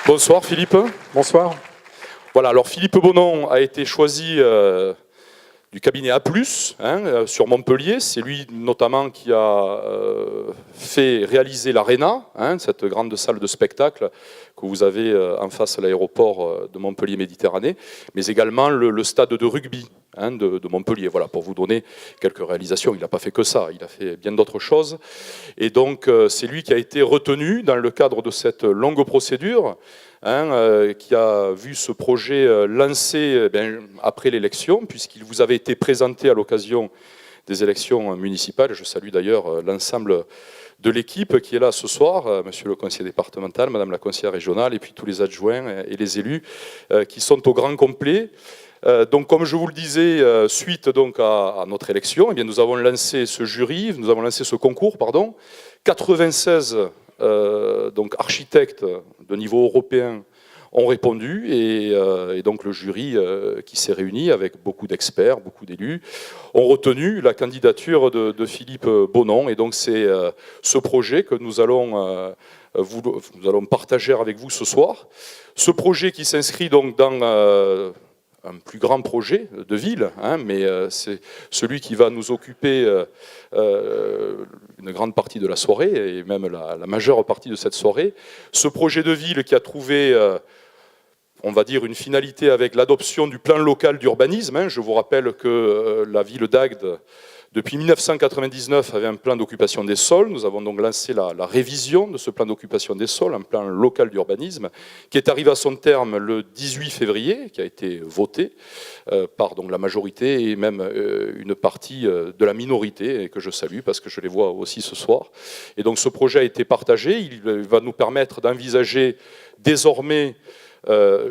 Bonsoir Philippe. Bonsoir. Voilà, alors Philippe Bonon a été choisi du cabinet A+, sur Montpellier. C'est lui notamment qui a fait réaliser l'Arena, cette grande salle de spectacle que vous avez en face à l'aéroport de Montpellier-Méditerranée, mais également le stade de rugby de Montpellier. Voilà, pour vous donner quelques réalisations. Il n'a pas fait que ça, il a fait bien d'autres choses. Et donc c'est lui qui a été retenu dans le cadre de cette longue procédure, qui a vu ce projet lancé après l'élection, puisqu'il vous avait été présenté à l'occasion des élections municipales. Je salue d'ailleurs l'ensemble de l'équipe qui est là ce soir, monsieur le conseiller départemental, madame la conseillère régionale, et puis tous les adjoints et les élus qui sont au grand complet. Donc, comme je vous le disais, suite donc à notre élection, eh bien, nous avons lancé ce jury, nous avons lancé ce concours, 96 donc architectes de niveau européen ont répondu et donc le jury qui s'est réuni avec beaucoup d'experts, beaucoup d'élus, ont retenu la candidature de Philippe Bonon. Et donc c'est ce projet que nous allons partager avec vous ce soir. Ce projet qui s'inscrit donc dans un plus grand projet de ville, mais c'est celui qui va nous occuper une grande partie de la soirée, et même la majeure partie de cette soirée. Ce projet de ville qui a trouvé, on va dire, une finalité avec l'adoption du plan local d'urbanisme. Je vous rappelle que la ville d'Agde, depuis 1999, avait un plan d'occupation des sols. Nous avons donc lancé la révision de ce plan d'occupation des sols, un plan local d'urbanisme, qui est arrivé à son terme le 18 février, qui a été voté par donc la majorité et même une partie de la minorité, et que je salue parce que je les vois aussi ce soir. Et donc ce projet a été partagé. Il va nous permettre d'envisager désormais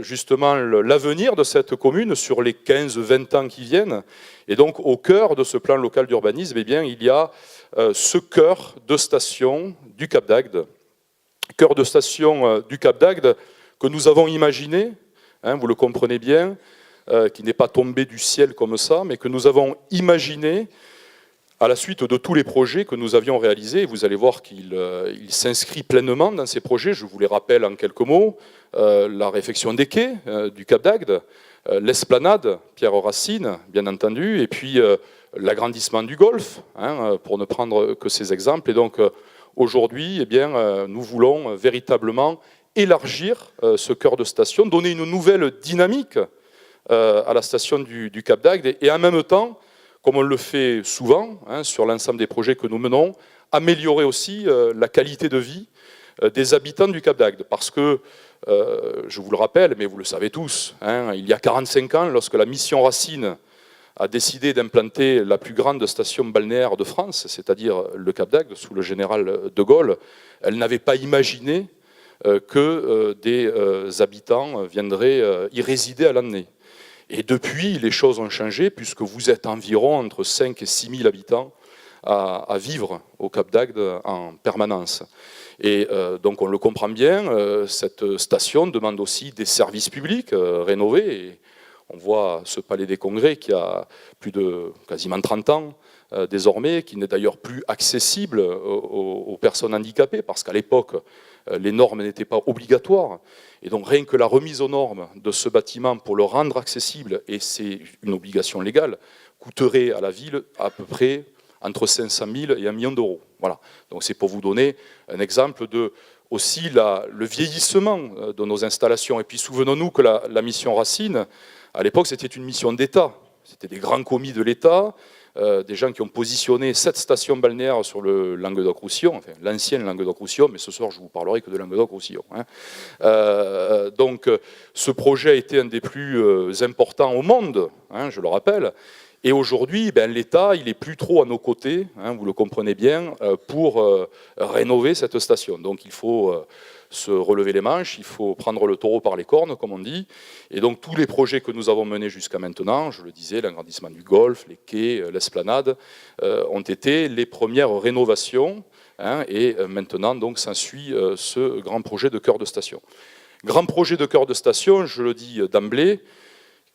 justement l'avenir de cette commune sur les 15-20 ans qui viennent. Et donc au cœur de ce plan local d'urbanisme, eh bien, il y a ce cœur de station du Cap d'Agde. Cœur de station du Cap d'Agde que nous avons imaginé, vous le comprenez bien, qui n'est pas tombé du ciel comme ça, mais que nous avons imaginé à la suite de tous les projets que nous avions réalisés. Vous allez voir qu'il s'inscrit pleinement dans ces projets. Je vous les rappelle en quelques mots. La réfection des quais du Cap d'Agde, l'esplanade Pierre Racine, bien entendu, et puis l'agrandissement du golf, pour ne prendre que ces exemples. Et donc aujourd'hui, eh bien, nous voulons véritablement élargir ce cœur de station, donner une nouvelle dynamique à la station du Cap d'Agde, et en même temps, comme on le fait souvent sur l'ensemble des projets que nous menons, améliorer aussi la qualité de vie des habitants du Cap d'Agde. Parce que, je vous le rappelle, mais vous le savez tous, il y a 45 ans, lorsque la mission Racine a décidé d'implanter la plus grande station balnéaire de France, c'est-à-dire le Cap d'Agde, sous le général de Gaulle, elle n'avait pas imaginé que des habitants viendraient y résider à l'année. Et depuis, les choses ont changé, puisque vous êtes environ entre 5 et 6 000 habitants à vivre au Cap d'Agde en permanence. Et donc on le comprend bien, cette station demande aussi des services publics rénovés. Et on voit ce palais des congrès qui a plus de quasiment 30 ans désormais, qui n'est d'ailleurs plus accessible aux personnes handicapées, parce qu'à l'époque, les normes n'étaient pas obligatoires. Et donc rien que la remise aux normes de ce bâtiment pour le rendre accessible, et c'est une obligation légale, coûterait à la ville à peu près entre 500 000 et 1 million d'euros. Voilà. Donc c'est pour vous donner un exemple de aussi le vieillissement de nos installations. Et puis souvenons-nous que la mission Racine, à l'époque, c'était une mission d'État. C'était des grands commis de l'État, des gens qui ont positionné 7 stations balnéaires sur le Languedoc-Roussillon, enfin l'ancienne Languedoc-Roussillon, mais ce soir je vous parlerai que de Languedoc-Roussillon. Donc ce projet a été un des plus importants au monde, je le rappelle. Et aujourd'hui, l'État, il n'est plus trop à nos côtés, vous le comprenez bien, pour rénover cette station. Donc il faut se relever les manches, il faut prendre le taureau par les cornes, comme on dit. Et donc tous les projets que nous avons menés jusqu'à maintenant, je le disais, l'agrandissement du golf, les quais, l'esplanade, ont été les premières rénovations. Et maintenant, donc, s'ensuit ce grand projet de cœur de station. Grand projet de cœur de station, je le dis d'emblée,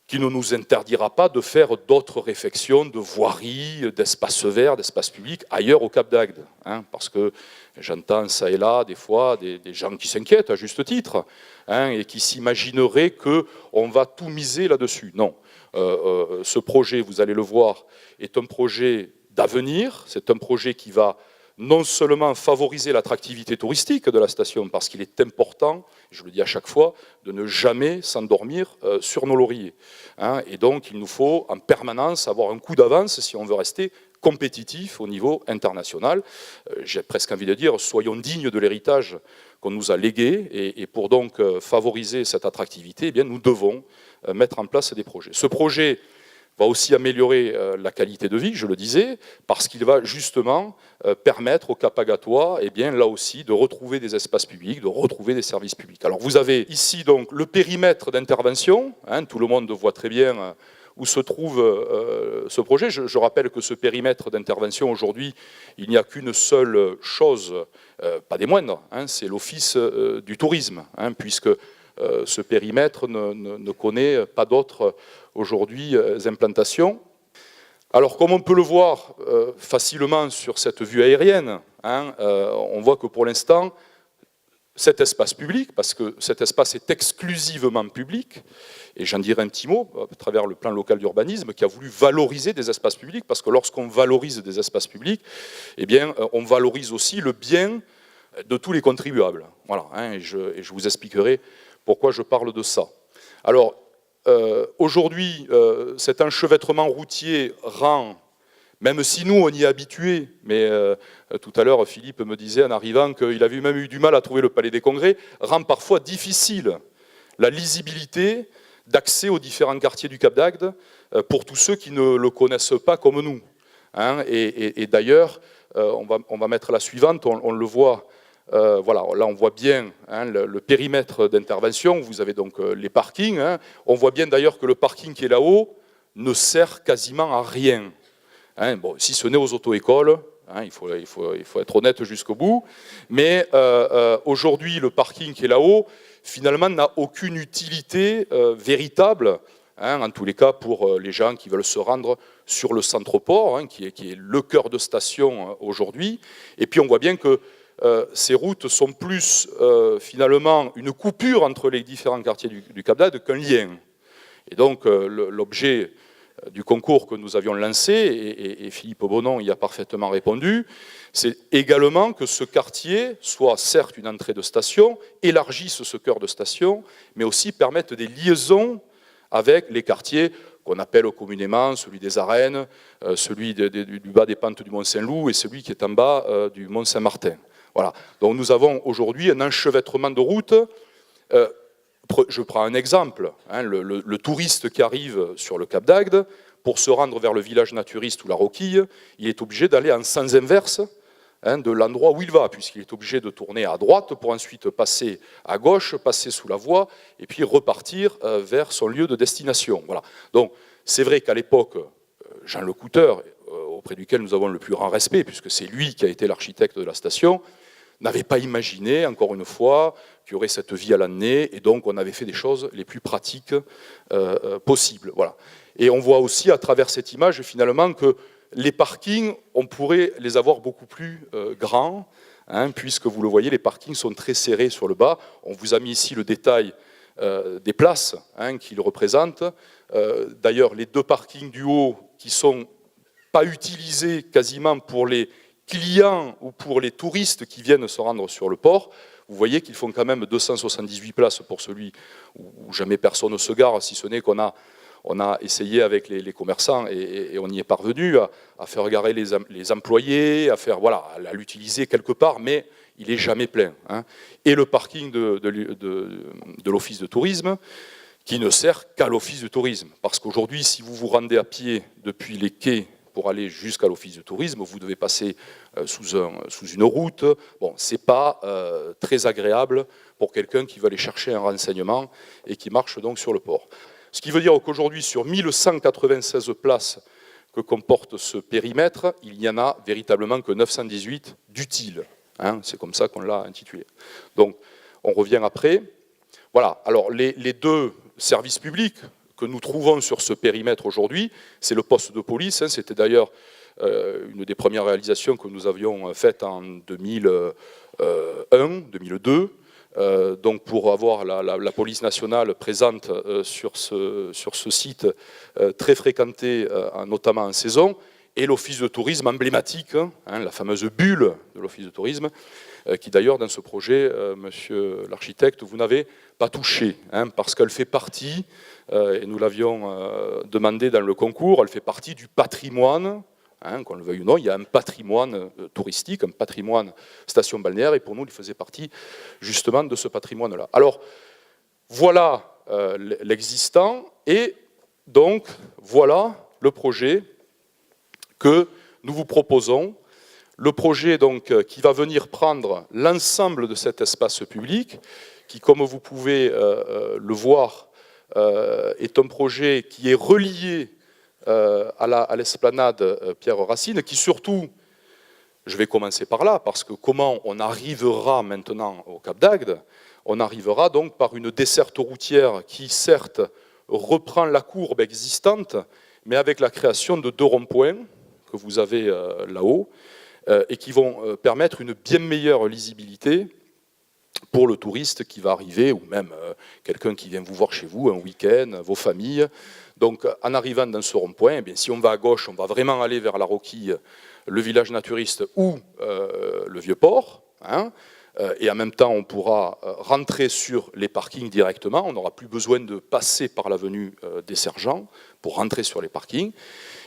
qui ne nous interdira pas de faire d'autres réflexions de voirie, d'espaces verts, d'espaces publics ailleurs au Cap d'Agde. Hein, parce que j'entends ça et là des fois des gens qui s'inquiètent à juste titre, hein, et qui s'imagineraient qu'on va tout miser là-dessus. Non, ce projet, vous allez le voir, est un projet d'avenir, c'est un projet qui va non seulement favoriser l'attractivité touristique de la station, parce qu'il est important, je le dis à chaque fois, de ne jamais s'endormir sur nos lauriers. Hein, et donc, il nous faut en permanence avoir un coup d'avance si on veut rester compétitif au niveau international. J'ai presque envie de dire, soyons dignes de l'héritage qu'on nous a légué, et pour donc favoriser cette attractivité, eh bien, nous devons mettre en place des projets. Ce projet va aussi améliorer la qualité de vie, je le disais, parce qu'il va justement permettre aux Cap-Agatois, eh bien, là aussi, de retrouver des espaces publics, de retrouver des services publics. Alors vous avez ici donc le périmètre d'intervention, hein, tout le monde voit très bien où se trouve ce projet. Je rappelle que ce périmètre d'intervention, aujourd'hui, il n'y a qu'une seule chose, pas des moindres, hein, c'est l'Office du tourisme, hein, puisque ce périmètre ne connaît pas d'autres aujourd'hui implantations. Alors comme on peut le voir facilement sur cette vue aérienne, hein, on voit que pour l'instant, cet espace public, parce que cet espace est exclusivement public, et j'en dirai un petit mot à travers le plan local d'urbanisme qui a voulu valoriser des espaces publics, parce que lorsqu'on valorise des espaces publics, eh bien, on valorise aussi le bien de tous les contribuables. Voilà, hein, et je vous expliquerai pourquoi je parle de ça. Alors, aujourd'hui, cet enchevêtrement routier rend, même si nous on y est habitués, mais tout à l'heure Philippe me disait en arrivant qu'il avait même eu du mal à trouver le Palais des Congrès, rend parfois difficile la lisibilité d'accès aux différents quartiers du Cap d'Agde pour tous ceux qui ne le connaissent pas comme nous. Hein, et d'ailleurs, on va mettre la suivante, on le voit. Voilà, là on voit bien, hein, le périmètre d'intervention, vous avez donc les parkings, hein. On voit bien d'ailleurs que le parking qui est là-haut ne sert quasiment à rien, hein. Bon, si ce n'est aux auto-écoles, hein, il faut être honnête jusqu'au bout, mais aujourd'hui le parking qui est là-haut finalement n'a aucune utilité véritable, hein, en tous les cas pour les gens qui veulent se rendre sur le centre-port, hein, qui est le cœur de station aujourd'hui, et puis on voit bien que ces routes sont plus finalement une coupure entre les différents quartiers du Cap d'Agde qu'un lien. Et donc l'objet du concours que nous avions lancé, et Philippe Bonon y a parfaitement répondu, c'est également que ce quartier soit certes une entrée de station, élargisse ce cœur de station, mais aussi permette des liaisons avec les quartiers qu'on appelle communément celui des Arènes, celui du bas des pentes du Mont-Saint-Loup et celui qui est en bas du Mont-Saint-Martin. Voilà. Donc nous avons aujourd'hui un enchevêtrement de routes. Je prends un exemple, hein, le touriste qui arrive sur le Cap d'Agde, pour se rendre vers le village naturiste ou la Roquille, il est obligé d'aller en sens inverse, hein, de l'endroit où il va, puisqu'il est obligé de tourner à droite pour ensuite passer à gauche, passer sous la voie, et puis repartir vers son lieu de destination. Voilà. Donc c'est vrai qu'à l'époque, Jean Lecouteur, auprès duquel nous avons le plus grand respect, puisque c'est lui qui a été l'architecte de la station, n'avait pas imaginé, encore une fois, qu'il y aurait cette vie à l'année, et donc on avait fait des choses les plus pratiques possibles. Voilà. Et on voit aussi à travers cette image, finalement, que les parkings, on pourrait les avoir beaucoup plus grands, hein, puisque vous le voyez, les parkings sont très serrés sur le bas. On vous a mis ici le détail des places, hein, qu'ils représentent. D'ailleurs, les deux parkings du haut qui sont pas utilisés quasiment pour les clients ou pour les touristes qui viennent se rendre sur le port, vous voyez qu'ils font quand même 278 places pour celui où jamais personne ne se gare, si ce n'est qu'on a essayé avec les commerçants et on y est parvenu à faire garer les employés, à l'utiliser quelque part, mais il n'est jamais plein. Hein. Et le parking de l'office de tourisme, qui ne sert qu'à l'office de tourisme. Parce qu'aujourd'hui, si vous vous rendez à pied depuis les quais pour aller jusqu'à l'office de tourisme, vous devez passer sous une route. Bon, ce n'est pas très agréable pour quelqu'un qui veut aller chercher un renseignement et qui marche donc sur le port. Ce qui veut dire qu'aujourd'hui, sur 1196 places que comporte ce périmètre, il n'y en a véritablement que 918 d'utiles. Hein, c'est comme ça qu'on l'a intitulé. Donc, on revient après. Voilà, alors les deux services publics que nous trouvons sur ce périmètre aujourd'hui, c'est le poste de police. C'était d'ailleurs une des premières réalisations que nous avions faites en 2001, 2002. Donc pour avoir la police nationale présente sur ce site très fréquenté, notamment en saison, et l'office de tourisme emblématique, la fameuse bulle de l'office de tourisme, qui d'ailleurs dans ce projet, monsieur l'architecte, vous n'avez pas touché, parce qu'elle fait partie, et nous l'avions demandé dans le concours, elle fait partie du patrimoine, qu'on le veuille ou non, il y a un patrimoine touristique, un patrimoine station balnéaire, et pour nous, il faisait partie justement de ce patrimoine-là. Alors, voilà l'existant, et donc, voilà le projet que nous vous proposons. Le projet donc, qui va venir prendre l'ensemble de cet espace public, qui, comme vous pouvez le voir, est un projet qui est relié à l'esplanade Pierre Racine, qui surtout, je vais commencer par là, parce que comment on arrivera maintenant au Cap d'Agde? On arrivera donc par une desserte routière qui, certes, reprend la courbe existante, mais avec la création de 2 ronds-points que vous avez là-haut, et qui vont permettre une bien meilleure lisibilité pour le touriste qui va arriver, ou même quelqu'un qui vient vous voir chez vous un week-end, vos familles. Donc en arrivant dans ce rond-point, eh si on va à gauche, on va vraiment aller vers la Roquille, le village naturiste ou le Vieux-Port, et en même temps on pourra rentrer sur les parkings directement, on n'aura plus besoin de passer par l'avenue des Sergents pour rentrer sur les parkings.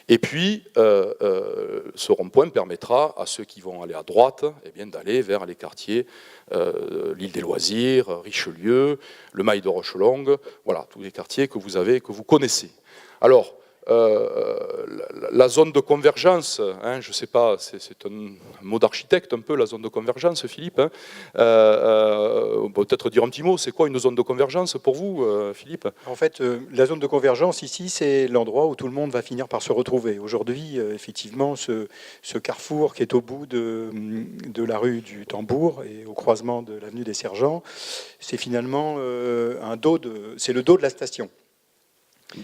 Et puis, ce rond-point permettra à ceux qui vont aller à droite d'aller vers les quartiers, l'île des Loisirs, Richelieu, le Mail de Rochelongue, voilà, tous les quartiers que vous avez, que vous connaissez. Alors, la zone de convergence, je ne sais pas, c'est un mot d'architecte un peu, la zone de convergence, Philippe. On peut peut-être dire un petit mot, c'est quoi une zone de convergence pour vous, Philippe? En fait, la zone de convergence ici, c'est l'endroit où tout le monde va finir par se retrouver. Aujourd'hui, effectivement, ce carrefour qui est au bout de la rue du Tambour et au croisement de l'avenue des Sergents, c'est finalement c'est le dos de la station.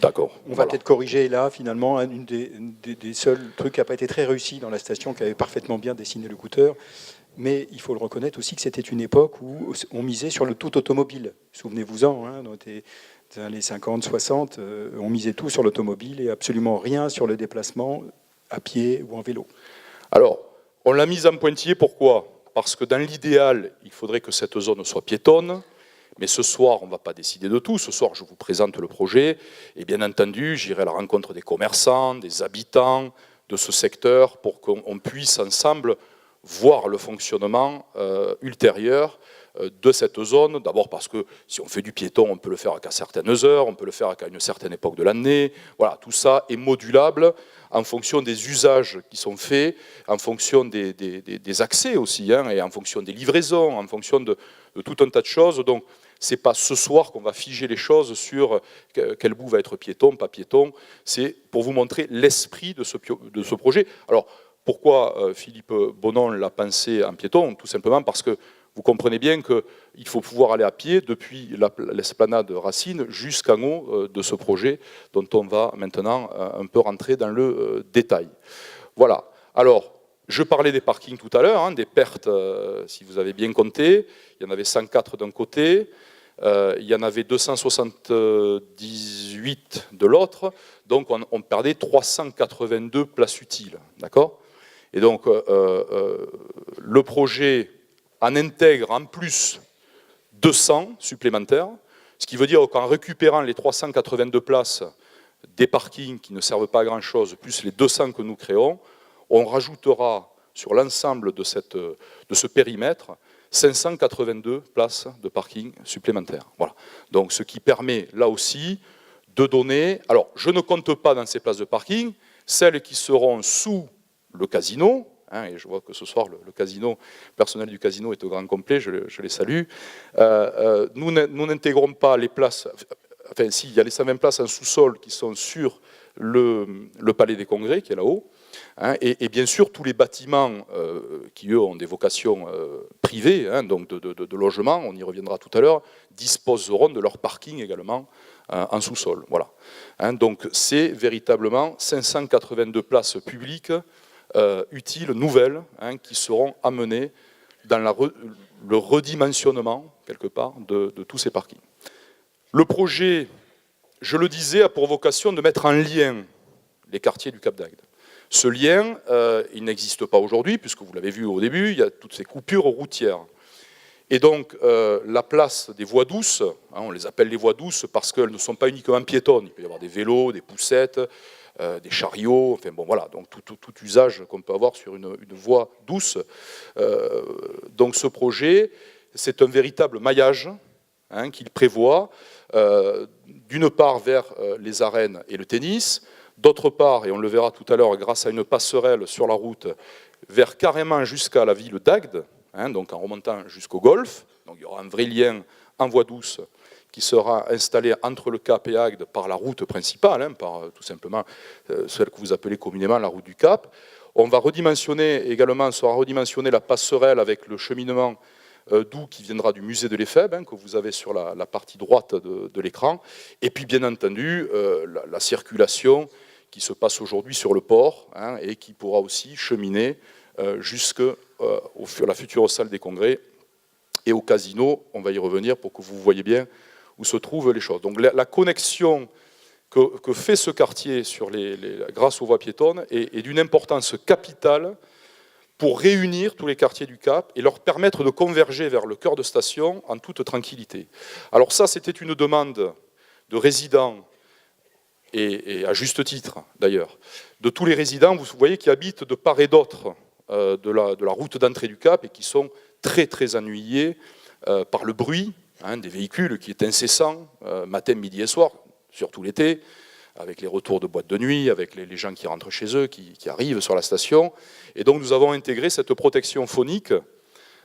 D'accord. On va peut-être corriger là, finalement, une des seuls trucs qui n'a pas été très réussi dans la station, qui avait parfaitement bien dessiné le Couteur. Mais il faut le reconnaître aussi que c'était une époque où on misait sur le tout automobile. Souvenez-vous-en, dans les 50, 60, on misait tout sur l'automobile et absolument rien sur le déplacement à pied ou en vélo. Alors, on l'a mise en pointillé, pourquoi? Parce que dans l'idéal, il faudrait que cette zone soit piétonne. Mais ce soir, on ne va pas décider de tout. Ce soir, je vous présente le projet. Et bien entendu, j'irai à la rencontre des commerçants, des habitants de ce secteur pour qu'on puisse ensemble voir le fonctionnement ultérieur de cette zone. D'abord parce que si on fait du piéton, on peut le faire qu'à certaines heures, on peut le faire qu'à une certaine époque de l'année. Voilà, tout ça est modulable en fonction des usages qui sont faits, en fonction des accès aussi, et en fonction des livraisons, en fonction de tout un tas de choses. Donc, ce n'est pas ce soir qu'on va figer les choses sur quel bout va être piéton, pas piéton. C'est pour vous montrer l'esprit de ce projet. Alors, pourquoi Philippe Bonon l'a pensé en piéton? Tout simplement parce que vous comprenez bien qu'il faut pouvoir aller à pied depuis l'esplanade Racine jusqu'en haut de ce projet dont on va maintenant un peu rentrer dans le détail. Voilà. Alors, je parlais des parkings tout à l'heure, des pertes, si vous avez bien compté. Il y en avait 104 d'un côté, il y en avait 278 de l'autre, donc on perdait 382 places utiles. D'accord ? Et donc, le projet en intègre en plus 200 supplémentaires, ce qui veut dire qu'en récupérant les 382 places des parkings qui ne servent pas à grand-chose, plus les 200 que nous créons, on rajoutera sur l'ensemble de ce périmètre 582 places de parking supplémentaires. Voilà. Donc, ce qui permet là aussi de donner... Alors, je ne compte pas dans ces places de parking celles qui seront sous le casino, et je vois que ce soir le personnel du casino est au grand complet, je les salue. Nous n'intégrons pas les places, enfin si, il y a les 120 places en sous-sol qui sont sur le palais des congrès qui est là-haut, Et bien sûr, tous les bâtiments qui, eux, ont des vocations privées, donc de logement, on y reviendra tout à l'heure, disposeront de leur parking également en sous-sol. Voilà. Donc c'est véritablement 582 places publiques utiles, nouvelles, qui seront amenées dans le redimensionnement, quelque part, de tous ces parkings. Le projet, je le disais, a pour vocation de mettre en lien les quartiers du Cap d'Agde. Ce lien, il n'existe pas aujourd'hui, puisque vous l'avez vu au début, il y a toutes ces coupures routières. Et donc, la place des voies douces, on les appelle les voies douces parce qu'elles ne sont pas uniquement piétonnes. Il peut y avoir des vélos, des poussettes, des chariots, enfin bon voilà, donc tout usage qu'on peut avoir sur une voie douce. Donc ce projet, c'est un véritable maillage qu'il prévoit, d'une part vers les arènes et le tennis, d'autre part, et on le verra tout à l'heure, grâce à une passerelle sur la route, vers carrément jusqu'à la ville d'Agde, donc en remontant jusqu'au golfe. Donc il y aura un vrai lien en voie douce qui sera installé entre le Cap et Agde par la route principale, par tout simplement celle que vous appelez communément la route du Cap. On va redimensionner également, sera redimensionnée la passerelle avec le cheminement doux qui viendra du musée de l'Éphèbe, que vous avez sur la partie droite de l'écran. Et puis bien entendu, la circulation qui se passe aujourd'hui sur le port et qui pourra aussi cheminer jusqu'à la future salle des congrès et au casino. On va y revenir pour que vous voyez bien où se trouvent les choses. Donc la connexion que fait ce quartier grâce aux voies piétonnes est d'une importance capitale pour réunir tous les quartiers du Cap et leur permettre de converger vers le cœur de station en toute tranquillité. Alors ça, c'était une demande de résidents, et à juste titre d'ailleurs, de tous les résidents, vous voyez, qui habitent de part et d'autre de la route d'entrée du Cap et qui sont très très ennuyés par le bruit des véhicules qui est incessant, matin, midi et soir, surtout l'été, avec les retours de boîtes de nuit, avec les gens qui rentrent chez eux, qui arrivent sur la station. Et donc nous avons intégré cette protection phonique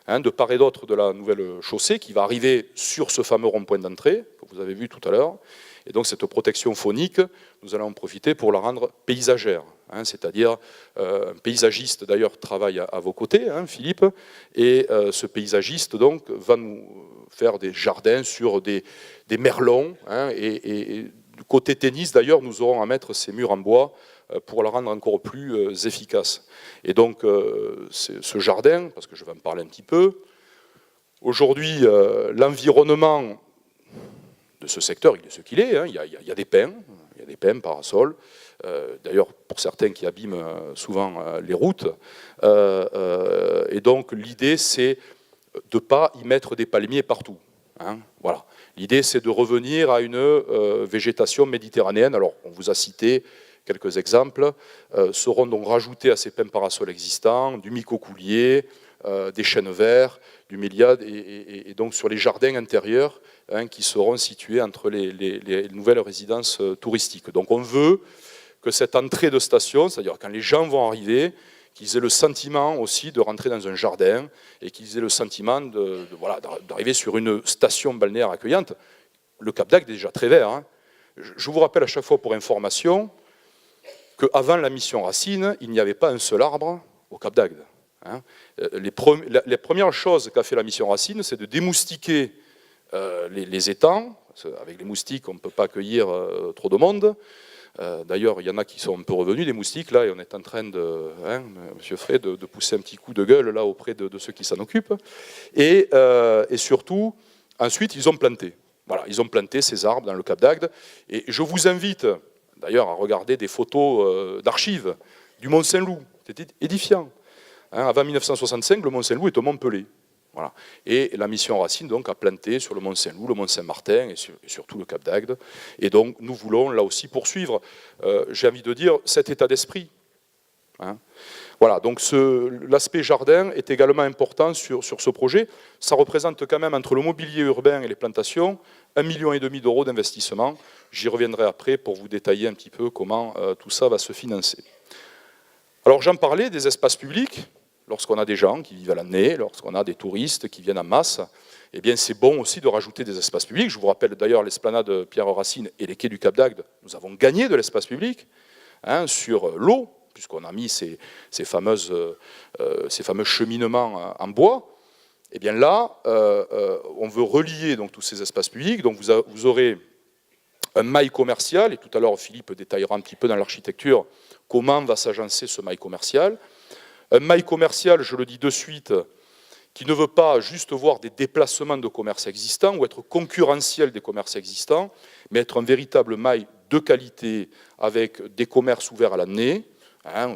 de part et d'autre de la nouvelle chaussée qui va arriver sur ce fameux rond-point d'entrée que vous avez vu tout à l'heure. Et donc cette protection phonique, nous allons en profiter pour la rendre paysagère. C'est-à-dire, un paysagiste d'ailleurs travaille à vos côtés, Philippe, et ce paysagiste donc va nous faire des jardins sur des merlons, et du côté tennis d'ailleurs, nous aurons à mettre ces murs en bois pour la rendre encore plus efficace. Et donc ce jardin, parce que je vais en parler un petit peu, aujourd'hui l'environnement de ce secteur, il est ce qu'il est, il y a des pins, parasols, d'ailleurs pour certains qui abîment souvent les routes, et donc l'idée c'est de ne pas y mettre des palmiers partout. Voilà. L'idée c'est de revenir à une végétation méditerranéenne. Alors on vous a cité quelques exemples, seront donc rajoutés à ces pins parasols existants du micocoulier, des chênes verts, du méliade, et donc sur les jardins intérieurs qui seront situés entre les nouvelles résidences touristiques. Donc on veut que cette entrée de station, c'est-à-dire quand les gens vont arriver, qu'ils aient le sentiment aussi de rentrer dans un jardin et qu'ils aient le sentiment d'arriver sur une station balnéaire accueillante. Le Cap d'Agde est déjà très vert. Je vous rappelle à chaque fois pour information qu'avant la mission Racine, il n'y avait pas un seul arbre au Cap d'Agde. Les premières choses qu'a fait la mission Racine, c'est de démoustiquer les étangs. Avec les moustiques, on ne peut pas accueillir trop de monde. D'ailleurs, il y en a qui sont un peu revenus, des moustiques, là, et on est en train Monsieur Frey, de pousser un petit coup de gueule là auprès de ceux qui s'en occupent. Et surtout, ensuite, ils ont planté. Voilà, ils ont planté ces arbres dans le Cap d'Agde. Et je vous invite, d'ailleurs, à regarder des photos d'archives du Mont Saint-Loup. C'était édifiant. Avant 1965, le Mont Saint-Loup est au Mont Pelé. Voilà. Et la mission Racine donc, a planté sur le Mont Saint-Loup, le Mont Saint-Martin et surtout le Cap d'Agde. Et donc nous voulons là aussi poursuivre, j'ai envie de dire, cet état d'esprit. Voilà, donc l'aspect jardin est également important sur ce projet. Ça représente quand même entre le mobilier urbain et les plantations 1,5 million d'euros d'investissement. J'y reviendrai après pour vous détailler un petit peu comment tout ça va se financer. Alors j'en parlais des espaces publics. Lorsqu'on a des gens qui vivent à l'année, lorsqu'on a des touristes qui viennent en masse, eh bien c'est bon aussi de rajouter des espaces publics. Je vous rappelle d'ailleurs l'esplanade Pierre Racine et les quais du Cap d'Agde. Nous avons gagné de l'espace public sur l'eau, puisqu'on a mis ces fameux cheminements en bois. Et bien là, on veut relier donc tous ces espaces publics. Donc vous aurez un mail commercial, et tout à l'heure Philippe détaillera un petit peu dans l'architecture comment va s'agencer ce mail commercial. Un mail commercial, je le dis de suite, qui ne veut pas juste voir des déplacements de commerces existants ou être concurrentiel des commerces existants, mais être un véritable mail de qualité avec des commerces ouverts à l'année,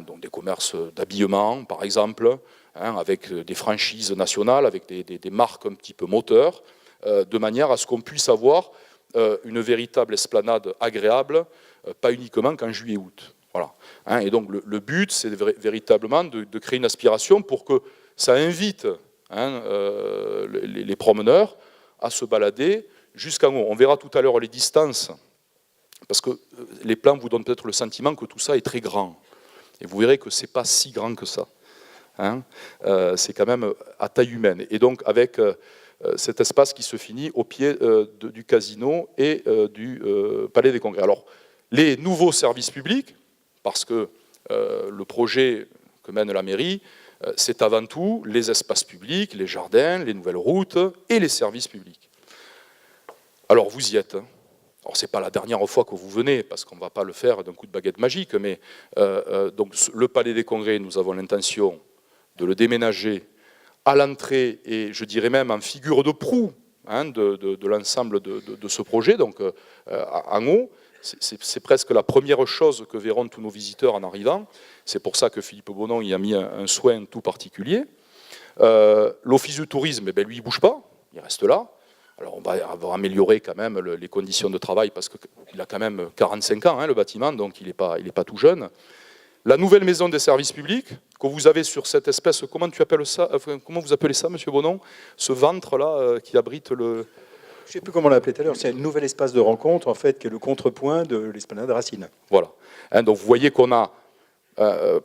donc des commerces d'habillement par exemple, avec des franchises nationales, avec des marques un petit peu moteurs, de manière à ce qu'on puisse avoir une véritable esplanade agréable, pas uniquement qu'en juillet-août. Voilà. Et donc le but, c'est véritablement de créer une aspiration pour que ça invite les promeneurs à se balader jusqu'en haut. On verra tout à l'heure les distances, parce que les plans vous donnent peut-être le sentiment que tout ça est très grand. Et vous verrez que ce n'est pas si grand que ça. C'est quand même à taille humaine. Et donc avec cet espace qui se finit au pied du casino et du Palais des Congrès. Alors, les nouveaux services publics, parce que le projet que mène la mairie, c'est avant tout les espaces publics, les jardins, les nouvelles routes et les services publics. Alors, vous y êtes. Alors, ce n'est pas la dernière fois que vous venez, parce qu'on ne va pas le faire d'un coup de baguette magique, mais donc, le Palais des Congrès, nous avons l'intention de le déménager à l'entrée, et je dirais même en figure de proue de l'ensemble de ce projet, donc en haut. C'est presque la première chose que verront tous nos visiteurs en arrivant. C'est pour ça que Philippe Bonon y a mis un soin tout particulier. L'Office du tourisme, lui, il ne bouge pas, il reste là. Alors on va améliorer quand même les conditions de travail, parce qu'il a quand même 45 ans, le bâtiment, donc il n'est pas tout jeune. La nouvelle maison des services publics que vous avez sur cette espèce, comment vous appelez ça, monsieur Bonon, ce ventre-là qui abrite le... Je ne sais plus comment on l'a appelé tout à l'heure, c'est un nouvel espace de rencontre, en fait, qui est le contrepoint de l'esplanade Racine. Voilà. Donc vous voyez qu'on a,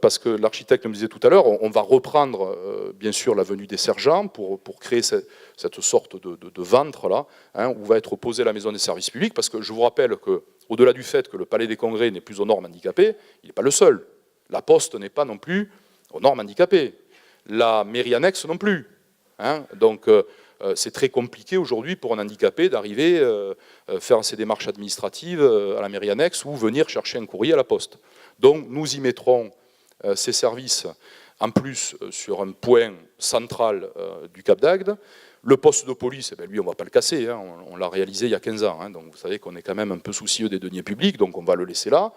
parce que l'architecte me disait tout à l'heure, on va reprendre bien sûr l'avenue des Sergents pour créer cette sorte de ventre-là, où va être posée la maison des services publics, parce que je vous rappelle qu'au-delà du fait que le Palais des Congrès n'est plus aux normes handicapées, il n'est pas le seul. La Poste n'est pas non plus aux normes handicapées. La mairie annexe non plus. Donc c'est très compliqué aujourd'hui pour un handicapé d'arriver faire ses démarches administratives à la mairie annexe ou venir chercher un courrier à la Poste. Donc nous y mettrons ces services en plus sur un point central du Cap d'Agde. Le poste de police, lui, on ne va pas le casser. On l'a réalisé il y a 15 ans. Donc vous savez qu'on est quand même un peu soucieux des deniers publics, donc on va le laisser là.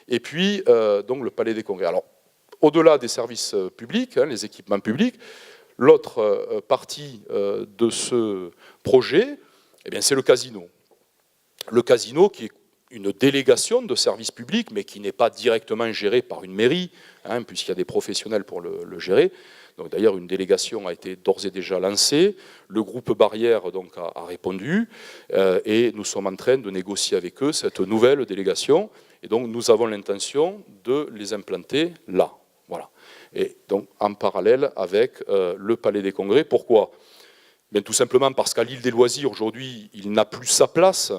Et puis, donc, le Palais des Congrès. Alors, au-delà des services publics, les équipements publics, l'autre partie de ce projet, c'est le casino. Le casino qui est une délégation de services publics, mais qui n'est pas directement géré par une mairie, puisqu'il y a des professionnels pour le gérer. Donc, d'ailleurs, une délégation a été d'ores et déjà lancée. Le groupe Barrière donc, a répondu et nous sommes en train de négocier avec eux cette nouvelle délégation. Et donc, nous avons l'intention de les implanter là. Voilà. Et donc, en parallèle avec le Palais des Congrès. Pourquoi ? Tout simplement parce qu'à l'île des Loisirs, aujourd'hui, il n'a plus sa place,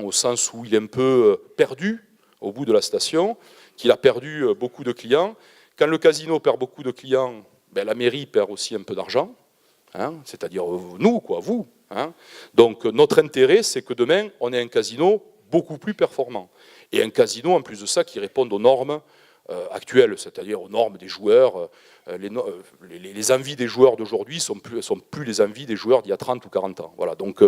au sens où il est un peu perdu au bout de la station, qu'il a perdu beaucoup de clients. Quand le casino perd beaucoup de clients, la mairie perd aussi un peu d'argent, c'est-à-dire nous, vous. Donc, notre intérêt, c'est que demain, on ait un casino beaucoup plus performant. Et un casino, en plus de ça, qui réponde aux normes actuelles, c'est-à-dire aux normes des joueurs. Les envies des joueurs d'aujourd'hui sont plus les envies des joueurs d'il y a 30 ou 40 ans. Voilà, donc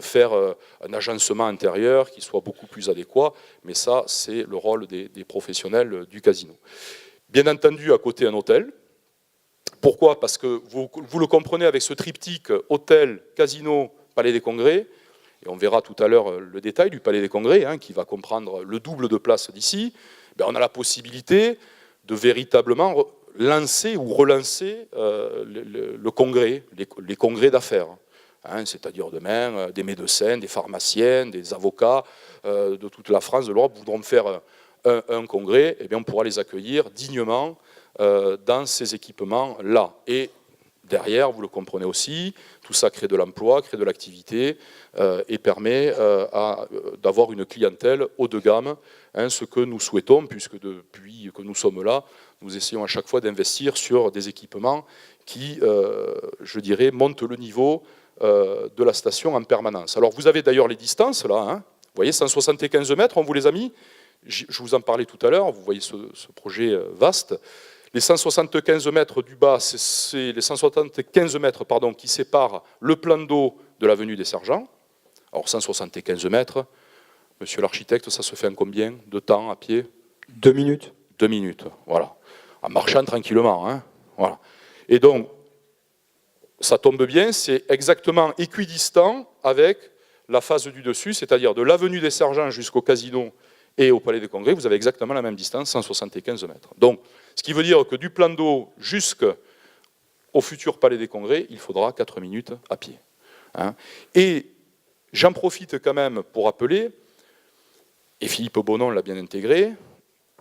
faire un agencement intérieur qui soit beaucoup plus adéquat, mais ça, c'est le rôle des professionnels du casino. Bien entendu, à côté, un hôtel. Pourquoi ? Parce que vous le comprenez avec ce triptyque hôtel, casino, Palais des Congrès. Et on verra tout à l'heure le détail du Palais des Congrès, qui va comprendre le double de places d'ici. On a la possibilité de véritablement lancer ou relancer le congrès, les congrès d'affaires. C'est-à-dire demain, des médecins, des pharmaciens, des avocats de toute la France, de l'Europe, voudront faire un congrès. On pourra les accueillir dignement dans ces équipements-là. Et derrière, vous le comprenez aussi, tout ça crée de l'emploi, crée de l'activité et permet d'avoir une clientèle haut de gamme, hein, ce que nous souhaitons, puisque depuis que nous sommes là, nous essayons à chaque fois d'investir sur des équipements qui, je dirais, montent le niveau de la station en permanence. Alors vous avez d'ailleurs les distances là, hein, vous voyez 175 mètres, on vous les a mis, je vous en parlais tout à l'heure, vous voyez ce projet vaste. Les 175 mètres du bas, c'est les 175 mètres pardon, qui séparent le plan d'eau de l'avenue des Sergents. Alors 175 mètres, monsieur l'architecte, ça se fait en combien de temps à pied? 2 minutes. 2 minutes, voilà. En marchant tranquillement, hein, voilà. Et donc, ça tombe bien, c'est exactement équidistant avec la phase du dessus, c'est-à-dire de l'avenue des Sergents jusqu'au casino et au Palais des Congrès, vous avez exactement la même distance, 175 mètres. Donc, ce qui veut dire que du plan d'eau jusqu'au futur Palais des Congrès, il faudra 4 minutes à pied. Hein. Et j'en profite quand même pour rappeler, et Philippe Bonon l'a bien intégré,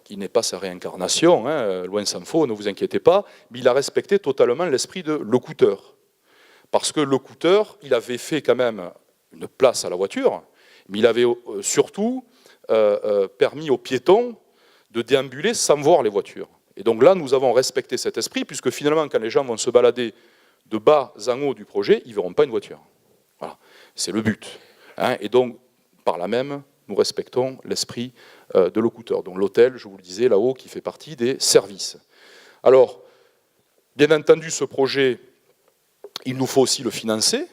qui n'est pas sa réincarnation, hein, loin s'en faut, ne vous inquiétez pas, mais il a respecté totalement l'esprit de locuteur. Parce que locuteur, il avait fait quand même une place à la voiture, mais il avait surtout permis aux piétons de déambuler sans voir les voitures. Et donc là, nous avons respecté cet esprit, puisque finalement, quand les gens vont se balader de bas en haut du projet, ils ne verront pas une voiture. Voilà, c'est le but. Hein. Et donc, par là même, nous respectons l'esprit de locuteur. Donc l'hôtel, je vous le disais, là-haut, qui fait partie des services. Alors, bien entendu, ce projet, il nous faut aussi le financer.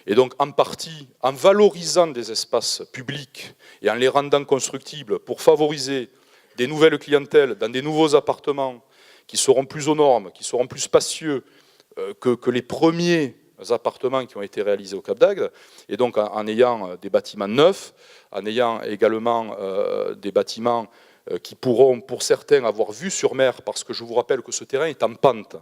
Et donc, en partie, en valorisant des espaces publics et en les rendant constructibles pour favoriser des nouvelles clientèles dans des nouveaux appartements qui seront plus aux normes, qui seront plus spacieux que les premiers appartements qui ont été réalisés au Cap d'Agde, et donc en ayant des bâtiments neufs, en ayant également des bâtiments qui pourront, pour certains, avoir vue sur mer, parce que je vous rappelle que ce terrain est en pente.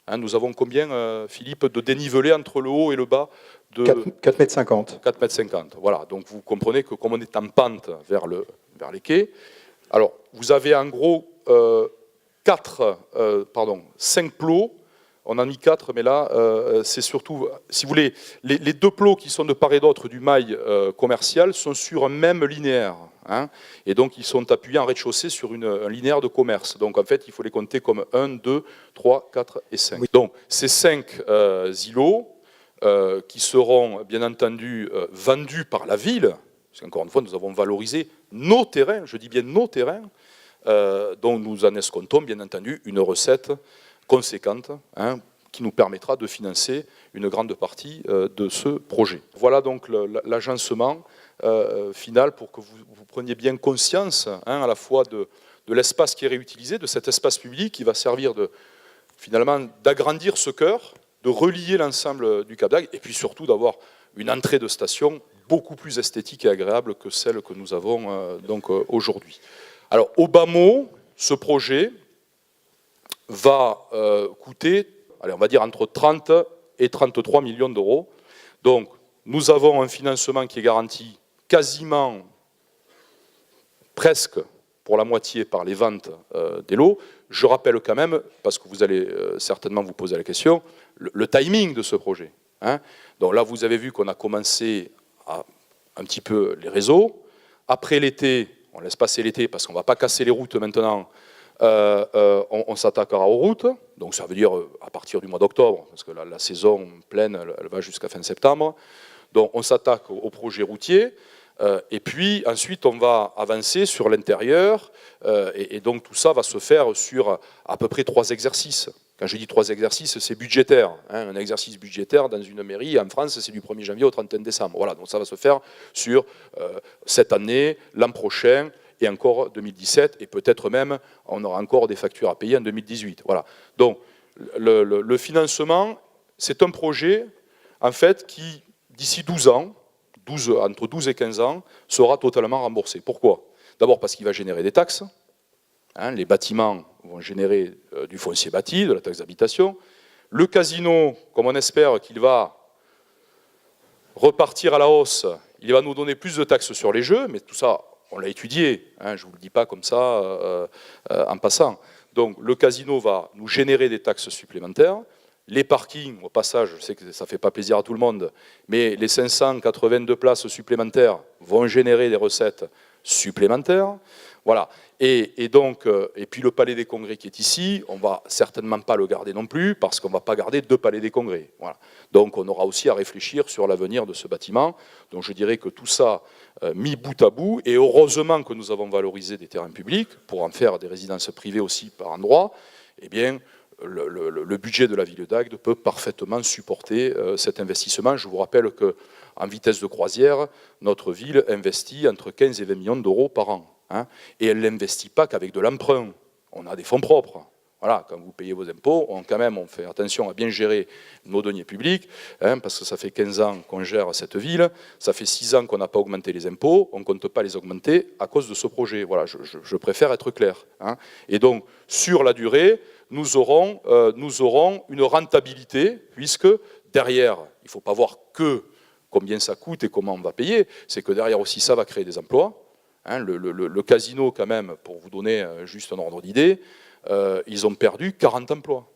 Hein, nous avons combien, Philippe, de dénivelé entre le haut et le bas de 4,50 m. 4,50 m. Voilà, donc vous comprenez que comme on est en pente vers les quais, alors vous avez en gros 5 plots. On en a mis 4, mais là, c'est surtout, si vous voulez, les 2 plots qui sont de part et d'autre du mail commercial sont sur un même linéaire. Hein, et donc, ils sont appuyés en rez-de-chaussée sur un linéaire de commerce. Donc, en fait, il faut les compter comme 1, 2, 3, 4 et 5. Oui. Donc, ces 5 îlots qui seront, bien entendu, vendus par la ville, parce qu'encore une fois, nous avons valorisé nos terrains, je dis bien nos terrains, dont nous en escomptons, bien entendu, une recette conséquente, hein, qui nous permettra de financer une grande partie de ce projet. Voilà donc l'agencement final pour que vous preniez bien conscience, hein, à la fois de l'espace qui est réutilisé, de cet espace public qui va servir finalement d'agrandir ce cœur, de relier l'ensemble du Cap d'Agde et puis surtout d'avoir une entrée de station beaucoup plus esthétique et agréable que celle que nous avons donc aujourd'hui. Alors au bas mot, ce projet va coûter, allez, on va dire entre 30 et 33 millions d'euros. Donc, nous avons un financement qui est garanti quasiment, presque, pour la moitié par les ventes des lots. Je rappelle quand même, parce que vous allez certainement vous poser la question, le timing de ce projet. Hein. Donc là, vous avez vu qu'on a commencé un petit peu les réseaux. Après l'été, on laisse passer l'été parce qu'on ne va pas casser les routes maintenant, on s'attaquera aux routes, donc ça veut dire à partir du mois d'octobre, parce que la saison pleine, elle va jusqu'à fin septembre. Donc on s'attaque au projet routier, et puis ensuite on va avancer sur l'intérieur, et donc tout ça va se faire sur à peu près 3 exercices. Quand je dis 3 exercices, c'est budgétaire. Hein. Un exercice budgétaire dans une mairie en France, c'est du 1er janvier au 31 décembre. Voilà, donc ça va se faire sur cette année, l'an prochain, et encore 2017, et peut-être même, on aura encore des factures à payer en 2018. Voilà. Donc, le financement, c'est un projet, en fait, qui, d'ici 12 ans, entre 12 et 15 ans, sera totalement remboursé. Pourquoi? D'abord parce qu'il va générer des taxes. Hein, les bâtiments vont générer du foncier bâti, de la taxe d'habitation. Le casino, comme on espère qu'il va repartir à la hausse, il va nous donner plus de taxes sur les jeux, mais tout ça, on l'a étudié, hein, je ne vous le dis pas comme ça en passant. Donc le casino va nous générer des taxes supplémentaires, Les parkings, au passage, je sais que ça ne fait pas plaisir à tout le monde, mais les 582 places supplémentaires vont générer des recettes supplémentaires. Voilà. Et puis le palais des congrès qui est ici, on ne va certainement pas le garder non plus, parce qu'on ne va pas garder 2 palais des congrès. Voilà. Donc on aura aussi à réfléchir sur l'avenir de ce bâtiment. Donc je dirais que tout ça, mis bout à bout, et heureusement que nous avons valorisé des terrains publics, pour en faire des résidences privées aussi par endroits, eh bien, le budget de la ville d'Agde peut parfaitement supporter cet investissement. Je vous rappelle qu'en vitesse de croisière, notre ville investit entre 15 et 20 millions d'euros par an. Hein, et elle ne l'investit pas qu'avec de l'emprunt. On a des fonds propres. Voilà, quand vous payez vos impôts, on fait attention à bien gérer nos deniers publics, hein, parce que ça fait 15 ans qu'on gère cette ville, ça fait 6 ans qu'on n'a pas augmenté les impôts, on ne compte pas les augmenter à cause de ce projet. Voilà, je préfère être clair. Hein. Et donc, sur la durée, nous aurons une rentabilité, puisque derrière, il ne faut pas voir que combien ça coûte et comment on va payer, c'est que derrière aussi, ça va créer des emplois. Hein, le casino, quand même, pour vous donner juste un ordre d'idée, ils ont perdu 40 emplois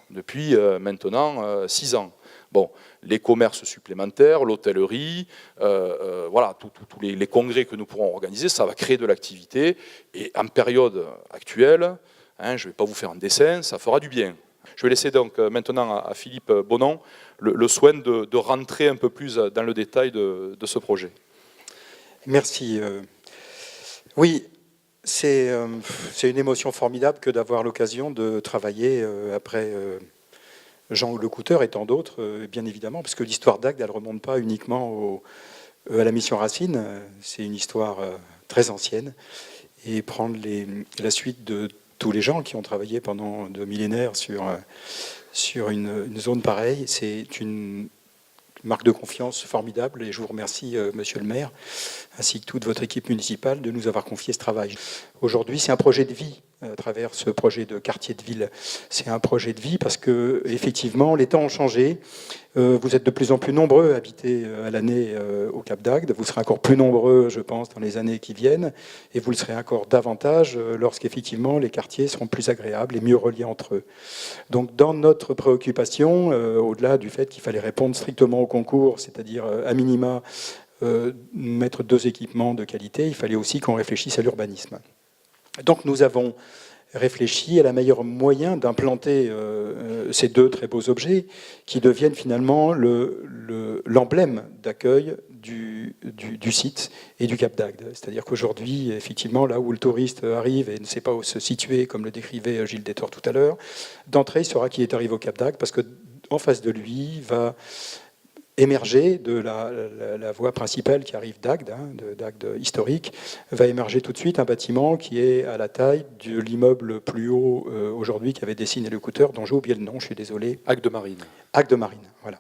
depuis maintenant 6 ans. Bon, les commerces supplémentaires, l'hôtellerie, voilà, tous les congrès que nous pourrons organiser, ça va créer de l'activité. Et en période actuelle, hein, je ne vais pas vous faire un dessin, ça fera du bien. Je vais laisser donc maintenant à Philippe Bonon le soin de rentrer un peu plus dans le détail de ce projet. Merci. Oui, c'est une émotion formidable que d'avoir l'occasion de travailler après Jean Lecouteur et tant d'autres, bien évidemment, parce que l'histoire d'Agde, elle ne remonte pas uniquement à la mission Racine, c'est une histoire très ancienne, et prendre la suite de tous les gens qui ont travaillé pendant 2 millénaires sur une zone pareille, c'est une marque de confiance formidable, et je vous remercie, monsieur le maire, ainsi que toute votre équipe municipale, de nous avoir confié ce travail. Aujourd'hui, c'est un projet de vie, à travers ce projet de quartier de ville. C'est un projet de vie parce que, effectivement, les temps ont changé. Vous êtes de plus en plus nombreux à habiter à l'année au Cap d'Agde. Vous serez encore plus nombreux, je pense, dans les années qui viennent. Et vous le serez encore davantage lorsqu'effectivement les quartiers seront plus agréables et mieux reliés entre eux. Donc, dans notre préoccupation, au-delà du fait qu'il fallait répondre strictement au concours, c'est-à-dire à minima mettre 2 équipements de qualité, il fallait aussi qu'on réfléchisse à l'urbanisme. Donc nous avons réfléchi à la meilleure moyen d'implanter ces 2 très beaux objets qui deviennent finalement l'emblème d'accueil du site et du Cap d'Agde. C'est-à-dire qu'aujourd'hui, effectivement, là où le touriste arrive et ne sait pas où se situer, comme le décrivait Gilles Détor tout à l'heure, d'entrée, il saura qu'il est arrivé au Cap d'Agde parce qu'en face de lui va émerger de la voie principale qui arrive d'Agde, d'Agde historique, va émerger tout de suite un bâtiment qui est à la taille de l'immeuble plus haut aujourd'hui qu'avait dessiné Lecouteur, dont j'ai oublié le nom, je suis désolé. Agde Marine. Agde Marine, voilà.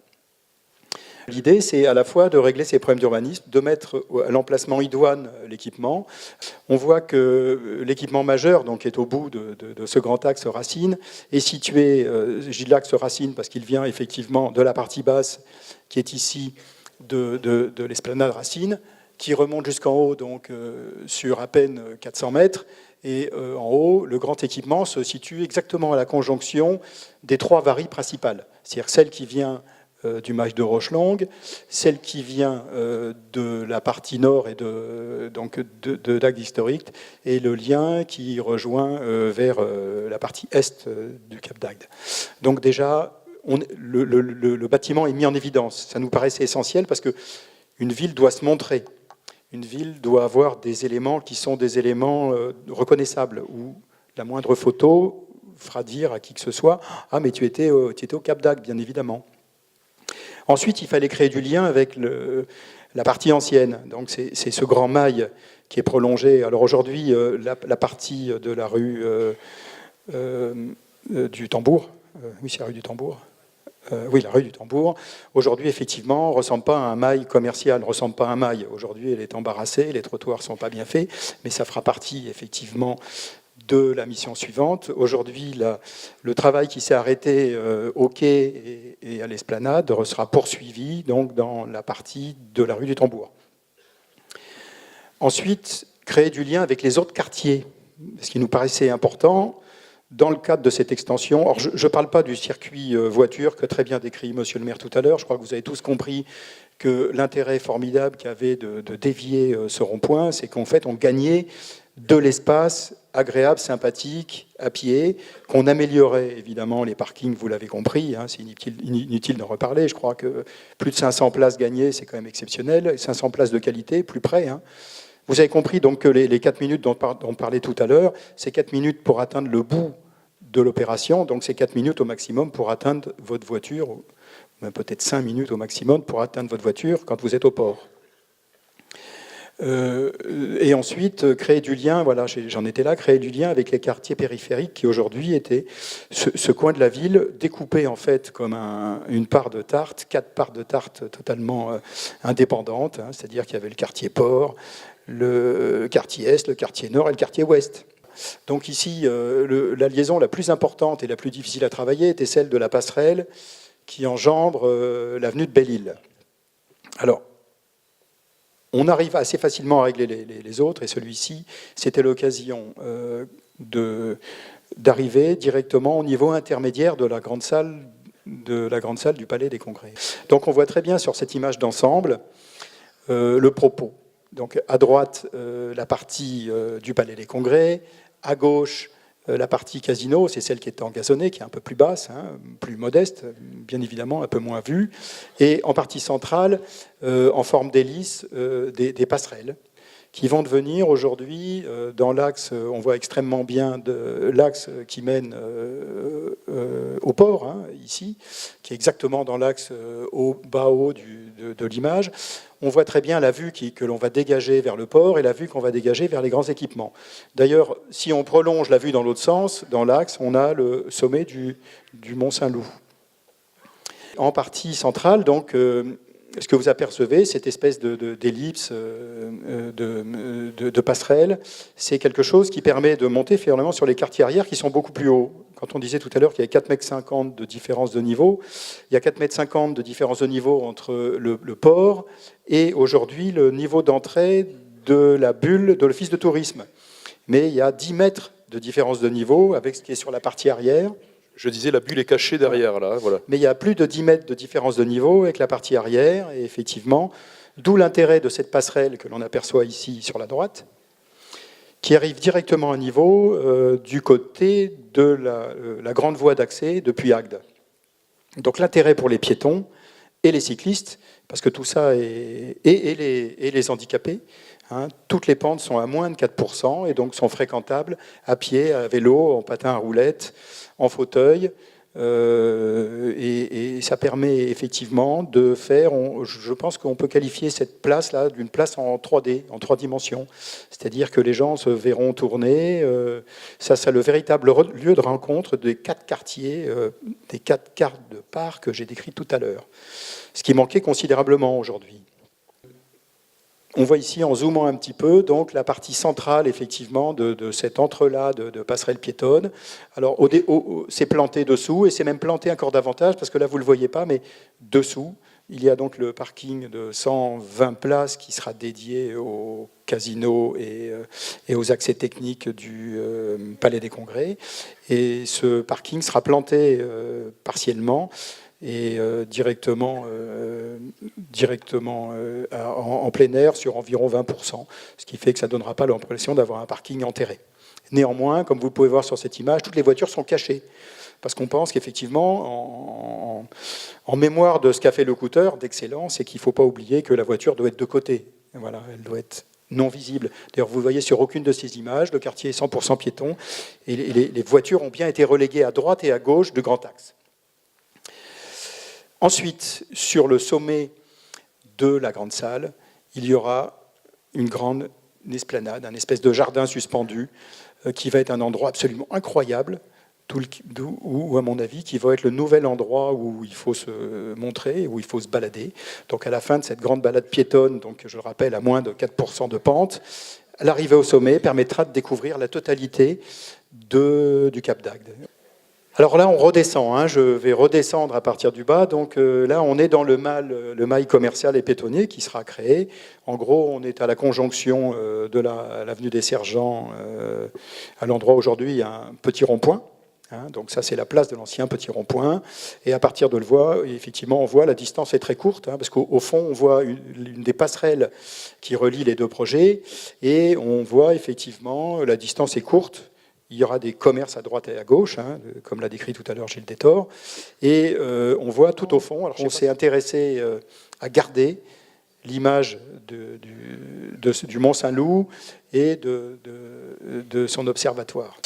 L'idée, c'est à la fois de régler ces problèmes d'urbanisme, de mettre à l'emplacement idoine l'équipement. On voit que l'équipement majeur, donc, qui est au bout de ce grand axe Racine, est situé, je dis l'axe Racine parce qu'il vient effectivement de la partie basse, qui est ici de l'esplanade Racine, qui remonte jusqu'en haut, donc sur à peine 400 mètres. Et en haut, le grand équipement se situe exactement à la conjonction des 3 varies principales, c'est-à-dire celle qui vient du mail de Rochelongue, celle qui vient de la partie nord et de d'Agde historique, et le lien qui rejoint vers la partie est du Cap d'Agde. Donc déjà, le bâtiment est mis en évidence. Ça nous paraissait essentiel parce qu'une ville doit se montrer. Une ville doit avoir des éléments qui sont des éléments reconnaissables, où la moindre photo fera dire à qui que ce soit « Ah, mais tu étais au Cap d'Agde, bien évidemment ». Ensuite, il fallait créer du lien avec la partie ancienne. Donc, c'est ce grand mail qui est prolongé. Alors aujourd'hui, la partie de la rue du Tambour, oui, c'est la rue du Tambour. Oui, la rue du Tambour. Aujourd'hui, effectivement, ne ressemble pas à un mail commercial, ne ressemble pas à un mail. Aujourd'hui, elle est embarrassée, les trottoirs ne sont pas bien faits, mais ça fera partie, effectivement, de la mission suivante. Aujourd'hui, le travail qui s'est arrêté au quai et à l'esplanade sera poursuivi donc, dans la partie de la rue du Tambour. Ensuite, créer du lien avec les autres quartiers. Ce qui nous paraissait important, Dans le cadre de cette extension, alors je ne parle pas du circuit voiture que très bien décrit Monsieur le maire tout à l'heure, je crois que vous avez tous compris que l'intérêt formidable qu'il y avait de dévier ce rond-point, c'est qu'en fait on gagnait de l'espace agréable, sympathique, à pied, qu'on améliorait évidemment les parkings, vous l'avez compris, hein, c'est inutile d'en reparler, je crois que plus de 500 places gagnées, c'est quand même exceptionnel, 500 places de qualité, plus près. Hein. Vous avez compris donc que les 4 minutes dont on parlait tout à l'heure, c'est 4 minutes pour atteindre le bout de l'opération, donc c'est 4 minutes au maximum pour atteindre votre voiture, ou même peut-être 5 minutes au maximum pour atteindre votre voiture quand vous êtes au port. Et ensuite, créer du lien, voilà, j'en étais là, créer du lien avec les quartiers périphériques qui aujourd'hui étaient ce coin de la ville découpé en fait comme une part de tarte, 4 parts de tarte totalement indépendantes, hein, c'est-à-dire qu'il y avait le quartier port, le quartier Est, le quartier Nord et le quartier Ouest. Donc ici, la liaison la plus importante et la plus difficile à travailler était celle de la passerelle qui enjambre l'avenue de Belle-Île. Alors, on arrive assez facilement à régler les autres, et celui-ci, c'était l'occasion d'arriver directement au niveau intermédiaire de la grande salle du Palais des Congrès. Donc on voit très bien sur cette image d'ensemble le propos. Donc à droite, la partie du Palais des Congrès, à gauche, la partie casino, c'est celle qui est engazonnée, qui est un peu plus basse, hein, plus modeste, bien évidemment, un peu moins vue. Et en partie centrale, en forme d'hélice, des passerelles, qui vont devenir aujourd'hui, dans l'axe, on voit extrêmement bien l'axe qui mène au port, hein, ici, qui est exactement dans l'axe bas haut de l'image. On voit très bien la vue que l'on va dégager vers le port et la vue qu'on va dégager vers les grands équipements. D'ailleurs, si on prolonge la vue dans l'autre sens, dans l'axe, on a le sommet du Mont Saint-Loup. En partie centrale, donc, ce que vous apercevez, cette espèce d'ellipse, de passerelle, c'est quelque chose qui permet de monter finalement sur les quartiers arrière qui sont beaucoup plus hauts. Quand on disait tout à l'heure qu'il y avait 4,50 m de différence de niveau, il y a 4,50 m de différence de niveau entre le port et aujourd'hui le niveau d'entrée de la bulle de l'office de tourisme. Mais il y a 10 mètres de différence de niveau avec ce qui est sur la partie arrière. Je disais, la bulle est cachée derrière, là. Voilà. Mais il y a plus de 10 mètres de différence de niveau avec la partie arrière, et effectivement, d'où l'intérêt de cette passerelle que l'on aperçoit ici sur la droite, qui arrive directement à niveau du côté de la grande voie d'accès depuis Agde. Donc l'intérêt pour les piétons et les cyclistes, parce que tout ça et les handicapés, hein, toutes les pentes sont à moins de 4% et donc sont fréquentables à pied, à vélo, en patin à roulettes, en fauteuil, et ça permet effectivement de faire, je pense qu'on peut qualifier cette place-là d'une place en 3D, en 3 dimensions. C'est-à-dire que les gens se verront tourner, ça c'est le véritable lieu de rencontre des 4 quartiers, des 4 cartes de part que j'ai décrites tout à l'heure. Ce qui manquait considérablement aujourd'hui. On voit ici, en zoomant un petit peu, donc la partie centrale, effectivement, de cet entrelac de passerelles piétonnes. Alors, c'est planté dessous, et c'est même planté encore davantage, parce que là, vous ne le voyez pas, mais dessous, il y a donc le parking de 120 places qui sera dédié au casino et aux accès techniques du Palais des Congrès. Et ce parking sera planté partiellement, et directement en plein air sur environ 20%, ce qui fait que ça ne donnera pas l'impression d'avoir un parking enterré. Néanmoins, comme vous pouvez voir sur cette image, toutes les voitures sont cachées, parce qu'on pense qu'effectivement, en mémoire de ce qu'a fait le Cooter d'excellence, c'est qu'il ne faut pas oublier que la voiture doit être de côté. Voilà, elle doit être non visible. D'ailleurs, vous voyez sur aucune de ces images, le quartier est 100% piéton, et les voitures ont bien été reléguées à droite et à gauche de grands axes. Ensuite, sur le sommet de la grande salle, il y aura une grande esplanade, un espèce de jardin suspendu qui va être un endroit absolument incroyable, ou à mon avis, qui va être le nouvel endroit où il faut se montrer, où il faut se balader. Donc à la fin de cette grande balade piétonne, donc je le rappelle, à moins de 4% de pente, l'arrivée au sommet permettra de découvrir la totalité du Cap d'Agde. Alors là, on redescend, hein, je vais redescendre à partir du bas. Donc là, on est dans le mail commercial et pétonnier qui sera créé. En gros, on est à la conjonction de l'avenue des Sergents, à l'endroit où aujourd'hui il y a un petit rond-point. Donc ça, c'est la place de l'ancien petit rond-point. Et à partir de le voir, effectivement, on voit la distance est très courte, parce qu'au fond, on voit une des passerelles qui relie les deux projets, et on voit effectivement la distance est courte. Il y aura des commerces à droite et à gauche, comme l'a décrit tout à l'heure Gilles Détor. Et on voit tout au fond, alors on s'est intéressé à garder l'image du Mont Saint-Loup et de son observatoire.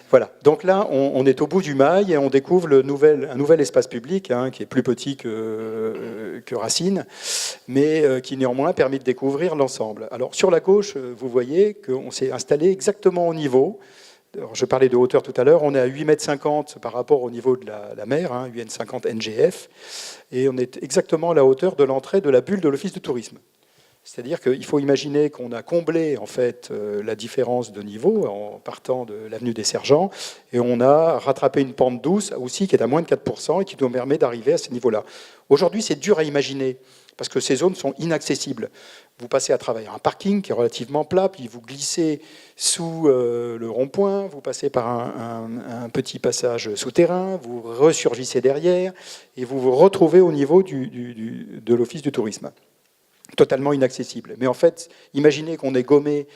Voilà, donc là, on est au bout du mail et on découvre un nouvel espace public qui est plus petit que Racine, mais qui néanmoins permet de découvrir l'ensemble. Alors sur la gauche, vous voyez qu'on s'est installé exactement au niveau. Alors, je parlais de hauteur tout à l'heure, on est à 8,50 m par rapport au niveau de la mer, 8,50 m NGF, et on est exactement à la hauteur de l'entrée de la bulle de l'Office de tourisme. C'est-à-dire qu'il faut imaginer qu'on a comblé en fait la différence de niveau en partant de l'avenue des Sergents et on a rattrapé une pente douce aussi qui est à moins de 4% et qui nous permet d'arriver à ce niveau-là. Aujourd'hui, c'est dur à imaginer parce que ces zones sont inaccessibles. Vous passez à travers un parking qui est relativement plat, puis vous glissez sous le rond-point, vous passez par un petit passage souterrain, vous ressurgissez derrière et vous vous retrouvez au niveau de l'Office du tourisme. Totalement inaccessible. Mais en fait, imaginez qu'on ait gommé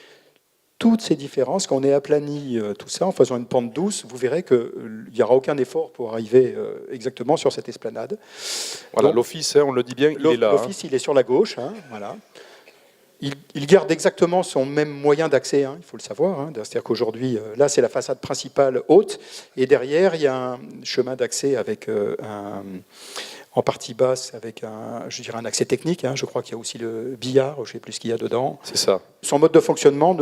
toutes ces différences, qu'on ait aplani tout ça en faisant une pente douce, vous verrez qu'il n'y aura aucun effort pour arriver exactement sur cette esplanade. Voilà, l'office, on le dit bien, il est là. L'office, il est sur la gauche, voilà. Il garde exactement son même moyen d'accès, il faut le savoir. C'est-à-dire qu'aujourd'hui, là, c'est la façade principale haute, et derrière, il y a un chemin d'accès avec en partie basse avec un accès technique. Je crois qu'il y a aussi le billard, je ne sais plus ce qu'il y a dedans. C'est ça. Son mode de fonctionnement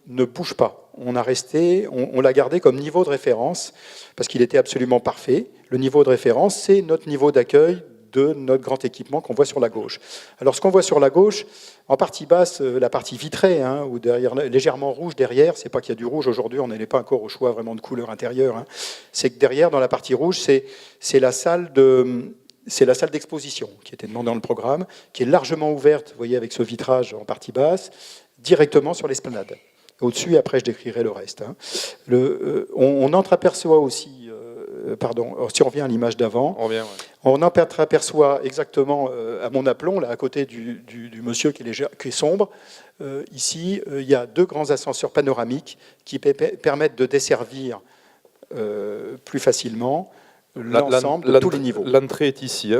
ne bouge pas. On l'a gardé comme niveau de référence parce qu'il était absolument parfait. Le niveau de référence, c'est notre niveau d'accueil de notre grand équipement qu'on voit sur la gauche. Alors ce qu'on voit sur la gauche, en partie basse, la partie vitrée, ou derrière, légèrement rouge derrière, c'est pas qu'il y a du rouge aujourd'hui, on n'est pas encore au choix vraiment de couleur intérieure, c'est que derrière, dans la partie rouge, c'est la salle d'exposition qui était demandée dans le programme, qui est largement ouverte, vous voyez, avec ce vitrage en partie basse, directement sur l'esplanade. Au-dessus, après, je décrirai le reste. On entreaperçoit aussi, si on revient à l'image d'avant, on entreaperçoit exactement à mon aplomb, là, à côté du monsieur qui est sombre, ici, il y a deux grands ascenseurs panoramiques qui permettent de desservir plus facilement l'ensemble de tous les niveaux. L'entrée est ici,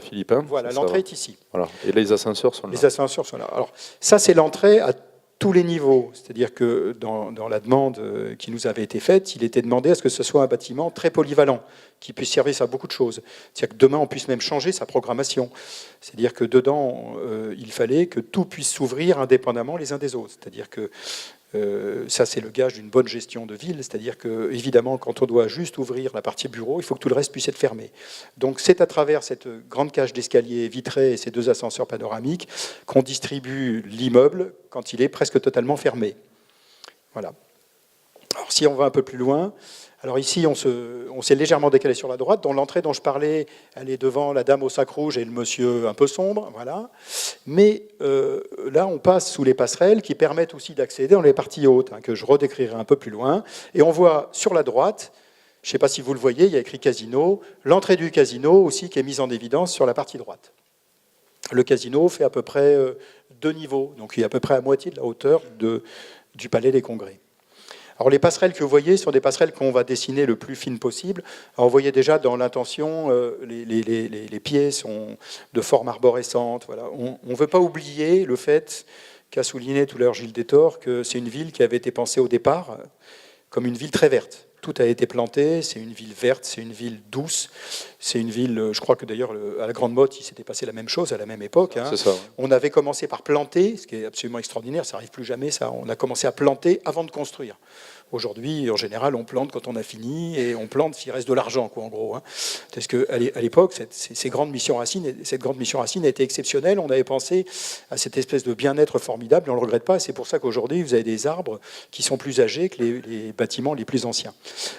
Philippe. Voilà, l'entrée est ici. Voilà. Et les ascenseurs sont là. Les ascenseurs sont là. Alors, ça, c'est l'entrée à tous les niveaux. C'est-à-dire que dans la demande qui nous avait été faite, il était demandé à ce que ce soit un bâtiment très polyvalent, qui puisse servir à beaucoup de choses. C'est-à-dire que demain, on puisse même changer sa programmation. C'est-à-dire que dedans, il fallait que tout puisse s'ouvrir indépendamment les uns des autres. C'est-à-dire que ça, c'est le gage d'une bonne gestion de ville. C'est-à-dire que, évidemment, quand on doit juste ouvrir la partie bureau, il faut que tout le reste puisse être fermé. Donc, c'est à travers cette grande cage d'escalier vitrée et ces deux ascenseurs panoramiques qu'on distribue l'immeuble quand il est presque totalement fermé. Voilà. Alors, si on va un peu plus loin, alors ici, on s'est légèrement décalé sur la droite. Dans l'entrée dont je parlais, elle est devant la dame au sac rouge et le monsieur un peu sombre. Voilà. Mais là, on passe sous les passerelles qui permettent aussi d'accéder dans les parties hautes, que je redécrirai un peu plus loin. Et on voit sur la droite, je ne sais pas si vous le voyez, il y a écrit casino, l'entrée du casino aussi qui est mise en évidence sur la partie droite. Le casino fait à peu près 2 niveaux, donc il est à peu près à moitié de la hauteur du Palais des Congrès. Alors les passerelles que vous voyez sont des passerelles qu'on va dessiner le plus fines possible. Alors vous voyez déjà dans l'intention, les pieds sont de forme arborescente. Voilà. On ne veut pas oublier le fait qu'a souligné tout à l'heure Gilles Détor, que c'est une ville qui avait été pensée au départ comme une ville très verte. Tout a été planté, c'est une ville verte, c'est une ville douce, c'est une ville, je crois que d'ailleurs à la Grande Motte, il s'était passé la même chose à la même époque. C'est ça. On avait commencé par planter, ce qui est absolument extraordinaire, ça n'arrive plus jamais, ça. On a commencé à planter avant de construire. Aujourd'hui, en général, on plante quand on a fini et on plante s'il reste de l'argent, en gros. Parce qu'à l'époque, cette grande mission Racine a été exceptionnelle. On avait pensé à cette espèce de bien-être formidable et on ne le regrette pas. C'est pour ça qu'aujourd'hui, vous avez des arbres qui sont plus âgés que les bâtiments les plus anciens.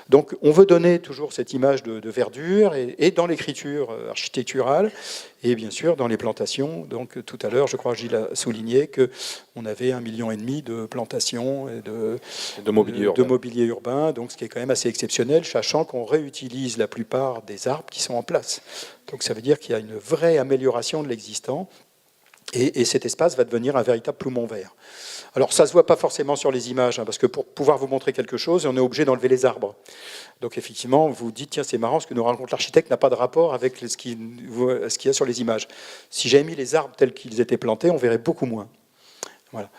Donc, on veut donner toujours cette image de verdure et dans l'écriture architecturale et bien sûr dans les plantations. Donc, tout à l'heure, je crois que Gilles a souligné qu'on avait 1,5 million de plantations et de mobilier urbain. urbain. mobilier urbain, donc ce qui est quand même assez exceptionnel, sachant qu'on réutilise la plupart des arbres qui sont en place. Donc ça veut dire qu'il y a une vraie amélioration de l'existant, et cet espace va devenir un véritable poumon vert. Alors ça ne se voit pas forcément sur les images, parce que pour pouvoir vous montrer quelque chose, on est obligé d'enlever les arbres. Donc effectivement, vous dites, tiens, c'est marrant, ce que nous raconte l'architecte n'a pas de rapport avec ce qu'il y a sur les images. Si j'avais mis les arbres tels qu'ils étaient plantés, on verrait beaucoup moins. Voilà.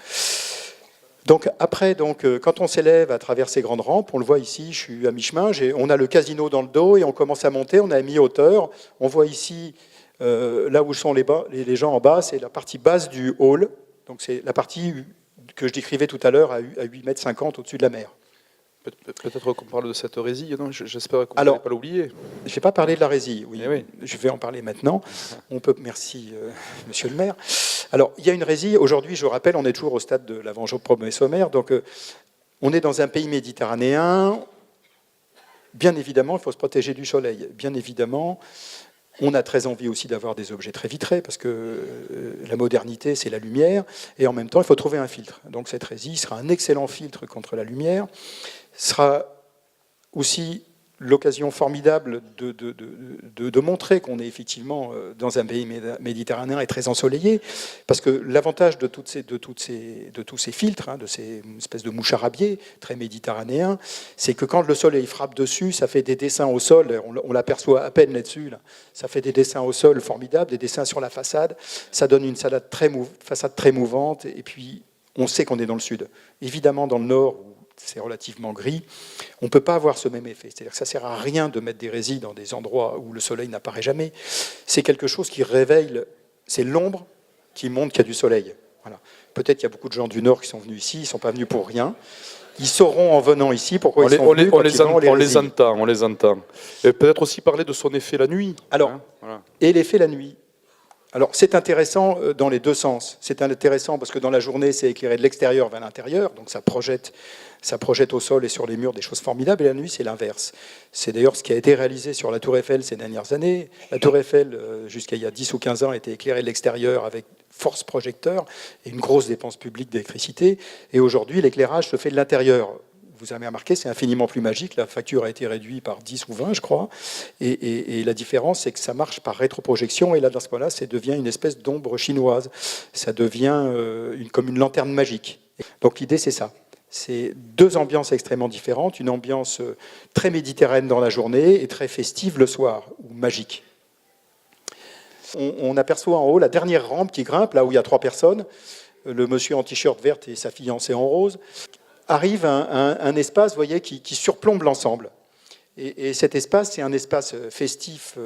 Donc après, quand on s'élève à travers ces grandes rampes, on le voit ici, je suis à mi-chemin, on a le casino dans le dos et on commence à monter, on est à mi-hauteur. On voit ici, là où sont les gens en bas, c'est la partie basse du hall. Donc c'est la partie que je décrivais tout à l'heure à 8,50 m au-dessus de la mer. Peut-être qu'on parle de cette résille, non? J'espère qu'on ne va pas l'oublier. Je n'ai pas parlé de la résille, oui. Oui. Je vais en parler maintenant. Merci, monsieur le maire. Alors, il y a une résille. Aujourd'hui, je rappelle, on est toujours au stade de l'avant-promesse sommaire. Donc, on est dans un pays méditerranéen. Bien évidemment, il faut se protéger du soleil. Bien évidemment, on a très envie aussi d'avoir des objets très vitrés, parce que la modernité, c'est la lumière. Et en même temps, il faut trouver un filtre. Donc, cette résille sera un excellent filtre contre la lumière. Sera aussi l'occasion formidable de montrer qu'on est effectivement dans un pays méditerranéen et très ensoleillé, parce que l'avantage de tous ces filtres, de ces espèces de moucharabiers très méditerranéens, c'est que quand le soleil frappe dessus, ça fait des dessins au sol, on l'aperçoit à peine là-dessus, là. Ça fait des dessins au sol formidables, des dessins sur la façade, ça donne une façade très mouvante, et puis on sait qu'on est dans le sud. Évidemment, dans le nord, c'est relativement gris, on ne peut pas avoir ce même effet. C'est-à-dire que ça ne sert à rien de mettre des résilles dans des endroits où le soleil n'apparaît jamais. C'est quelque chose qui réveille, c'est l'ombre qui montre qu'il y a du soleil. Voilà. Peut-être qu'il y a beaucoup de gens du Nord qui sont venus ici, ils ne sont pas venus pour rien. Ils sauront en venant ici pourquoi ils sont venus. On les entend. Et peut-être aussi parler de son effet la nuit. Alors, voilà. Et l'effet la nuit. Alors, c'est intéressant dans les deux sens. C'est intéressant parce que dans la journée, c'est éclairé de l'extérieur vers l'intérieur, donc ça projette au sol et sur les murs des choses formidables, et la nuit, c'est l'inverse. C'est d'ailleurs ce qui a été réalisé sur la Tour Eiffel ces dernières années. La Tour Eiffel, jusqu'à il y a 10 ou 15 ans, était éclairée de l'extérieur avec force projecteur et une grosse dépense publique d'électricité. Et aujourd'hui, l'éclairage se fait de l'intérieur. Vous avez remarqué, c'est infiniment plus magique. La facture a été réduite par 10 ou 20, je crois. Et la différence, c'est que ça marche par rétroprojection. Et là, dans ce cas-là, ça devient une espèce d'ombre chinoise. Ça devient comme une lanterne magique. Donc l'idée, c'est ça. C'est deux ambiances extrêmement différentes. Une ambiance très méditerranéenne dans la journée et très festive le soir, ou magique. On aperçoit en haut la dernière rampe qui grimpe, là où il y a 3 personnes. Le monsieur en t-shirt verte et sa fiancée en rose. Arrive un espace, vous voyez, qui surplombe l'ensemble. Et cet espace, c'est un espace festif,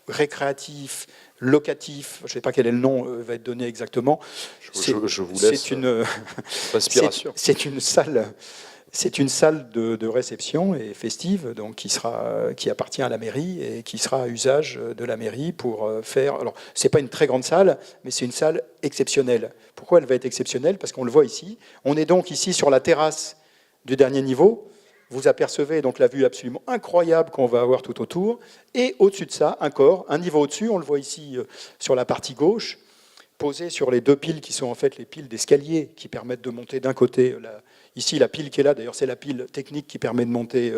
récréatif, locatif. Je ne sais pas quel est le nom va être donné exactement. Je vous laisse l'inspiration. C'est une salle de réception et festive, donc qui appartient à la mairie et qui sera à usage de la mairie pour faire. Alors, c'est pas une très grande salle, mais c'est une salle exceptionnelle. Pourquoi elle va être exceptionnelle? Parce qu'on le voit ici. On est donc ici sur la terrasse du dernier niveau. Vous apercevez donc la vue absolument incroyable qu'on va avoir tout autour. Et au-dessus de ça, un niveau au-dessus, on le voit ici sur la partie gauche, posé sur les 2 piles qui sont en fait les piles d'escalier qui permettent de monter d'un côté. Ici, la pile qui est là, d'ailleurs, c'est la pile technique qui permet de monter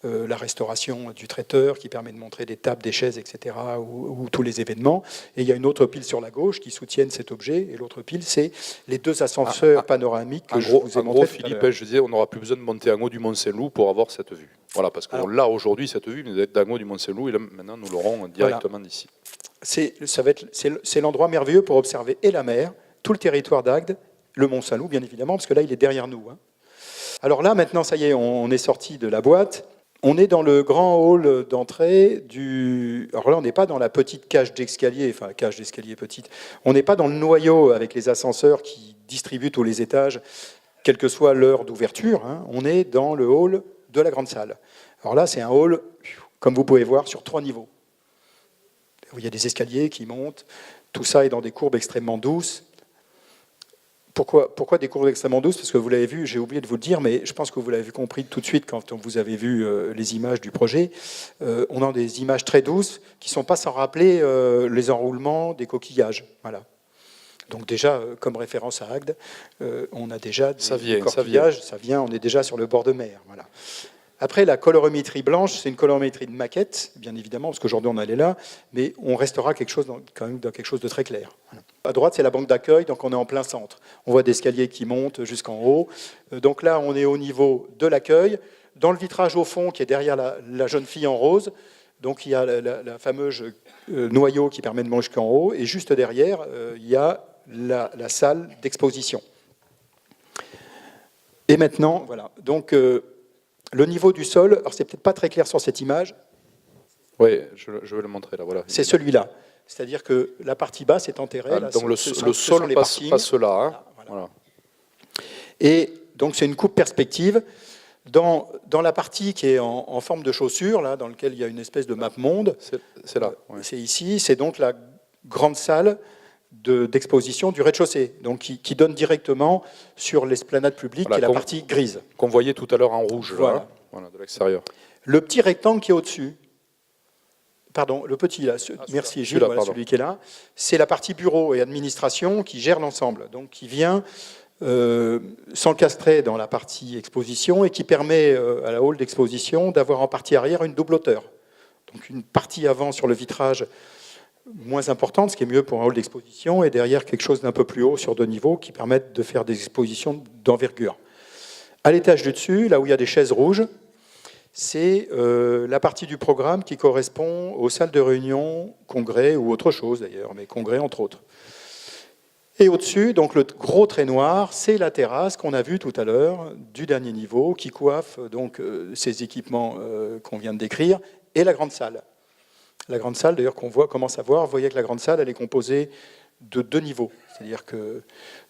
la restauration du traiteur, qui permet de montrer des tables, des chaises, etc., ou tous les événements. Et il y a une autre pile sur la gauche qui soutiennent cet objet. Et l'autre pile, c'est les 2 ascenseurs panoramiques que je vous ai montrés. Philippe, je disais, on n'aura plus besoin de monter en haut du Mont-Saint-Loup pour avoir cette vue. Voilà, parce qu'on l'a aujourd'hui, cette vue, mais d'être en haut du Mont-Saint-Loup, et là, maintenant, nous l'aurons directement d'ici. C'est l'endroit merveilleux pour observer et la mer, tout le territoire d'Agde, le Mont-Saint-Loup, bien évidemment, parce que là, il est derrière nous. Alors là, maintenant, ça y est, on est sorti de la boîte. On est dans le grand hall d'entrée du... Alors là, on n'est pas dans la petite cage d'escalier, enfin, cage d'escalier petite. On n'est pas dans le noyau avec les ascenseurs qui distribuent tous les étages, quelle que soit l'heure d'ouverture. On est dans le hall de la grande salle. Alors là, c'est un hall, comme vous pouvez voir, sur 3 niveaux. Il y a des escaliers qui montent. Tout ça est dans des courbes extrêmement douces. Pourquoi des courbes extrêmement douces? Parce que vous l'avez vu, j'ai oublié de vous le dire, mais je pense que vous l'avez compris tout de suite quand vous avez vu les images du projet. On a des images très douces qui ne sont pas sans rappeler les enroulements des coquillages. Voilà. Donc déjà, comme référence à Agde, on a déjà des coquillages, ça vient, on est déjà sur le bord de mer. Voilà. Après, la colorimétrie blanche, c'est une colorimétrie de maquette, bien évidemment, parce qu'aujourd'hui on allait là, mais on restera quand même dans quelque chose de très clair. Voilà. À droite, c'est la banque d'accueil, donc on est en plein centre. On voit des escaliers qui montent jusqu'en haut. Donc là, on est au niveau de l'accueil. Dans le vitrage au fond, qui est derrière la jeune fille en rose, donc il y a la fameuse noyau qui permet de monter jusqu'en haut, et juste derrière, il y a la salle d'exposition. Et maintenant, voilà. Donc, le niveau du sol, alors c'est peut-être pas très clair sur cette image. Oui, je vais le montrer là. Voilà. C'est celui-là. C'est-à-dire que la partie basse est enterrée. Là, donc le sol passe là. Hein. Voilà. Et donc c'est une coupe perspective. Dans la partie qui est en forme de chaussure, là, dans laquelle il y a une espèce de map monde, c'est là. Ouais. C'est ici, c'est donc la grande salle d'exposition du rez-de-chaussée, donc qui donne directement sur l'esplanade publique, qui est la partie grise. Qu'on voyait tout à l'heure en rouge, voilà. Là, voilà, de l'extérieur. Le petit rectangle qui est au-dessus, pardon, le petit là, merci Gilles, voilà, celui qui est là, c'est la partie bureau et administration qui gère l'ensemble, donc qui vient s'encastrer dans la partie exposition et qui permet à la hall d'exposition d'avoir en partie arrière une double hauteur. Donc une partie avant sur le vitrage moins importante, ce qui est mieux pour un hall d'exposition, et derrière quelque chose d'un peu plus haut sur 2 niveaux qui permettent de faire des expositions d'envergure. À l'étage du dessus, là où il y a des chaises rouges, c'est la partie du programme qui correspond aux salles de réunion, congrès ou autre chose d'ailleurs, mais congrès entre autres. Et au-dessus, donc le gros trait noir, c'est la terrasse qu'on a vue tout à l'heure, du dernier niveau, qui coiffe donc ces équipements qu'on vient de décrire, et la grande salle. La grande salle, d'ailleurs, qu'on commence à voir, vous voyez que la grande salle, elle est composée de 2 niveaux. C'est-à-dire que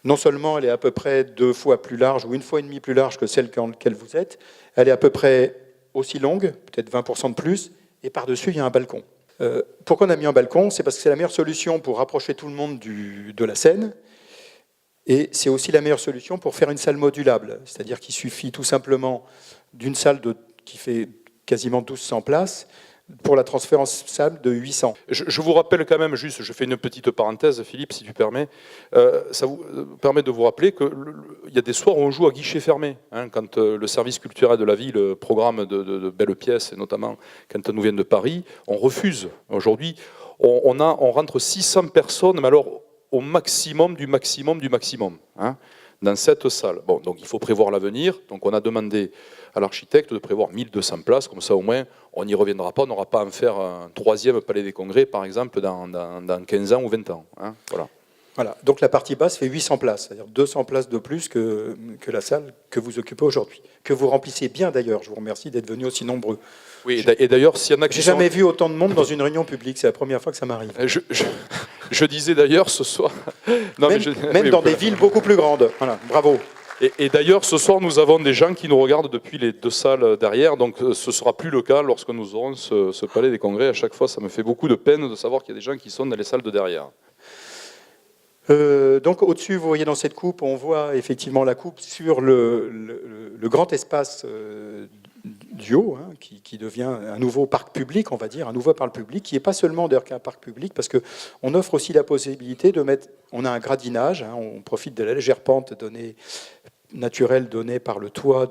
non seulement elle est à peu près 2 fois plus large, ou 1 fois et demie plus large que celle dans laquelle vous êtes, elle est à peu près aussi longue, peut-être 20% de plus, et par-dessus, il y a un balcon. Pourquoi on a mis un balcon? C'est parce que c'est la meilleure solution pour rapprocher tout le monde de la scène, et c'est aussi la meilleure solution pour faire une salle modulable. C'est-à-dire qu'il suffit tout simplement d'une salle qui fait quasiment 1200 places, pour la transférer en salle de 800. Je vous rappelle quand même, juste, je fais une petite parenthèse, Philippe, si tu permets, ça vous permet de vous rappeler qu'il y a des soirs où on joue à guichet fermé, hein, quand le service culturel de la ville programme de belles pièces, et notamment quand nous viennent de Paris, on refuse. Aujourd'hui, on rentre 600 personnes, mais alors au maximum du maximum du maximum, hein, dans cette salle. Bon, donc il faut prévoir l'avenir, donc on a demandé à l'architecte de prévoir 1200 places, comme ça au moins on n'y reviendra pas, on n'aura pas à en faire un 3e palais des congrès par exemple dans 15 ans ou 20 ans. Hein, voilà, donc la partie basse fait 800 places, c'est-à-dire 200 places de plus que la salle que vous occupez aujourd'hui, que vous remplissez bien d'ailleurs, je vous remercie d'être venus aussi nombreux. Oui, et d'ailleurs s'il y en a qui J'ai jamais vu autant de monde dans une réunion publique, c'est la première fois que ça m'arrive. Je disais d'ailleurs ce soir... Non, même dans des villes beaucoup plus grandes, voilà, bravo. Et d'ailleurs, ce soir, nous avons des gens qui nous regardent depuis les 2 salles derrière, donc ce ne sera plus le cas lorsque nous aurons ce palais des congrès. À chaque fois, ça me fait beaucoup de peine de savoir qu'il y a des gens qui sont dans les salles de derrière. Donc au-dessus, vous voyez dans cette coupe, on voit effectivement la coupe sur le grand espace du haut, hein, qui devient un nouveau parc public, on va dire, un nouveau parc public, qui n'est pas seulement d'ailleurs qu'un parc public, parce qu'on offre aussi la possibilité de mettre, on a un gradinage, hein, on profite de la légère pente naturelle donnée par le toit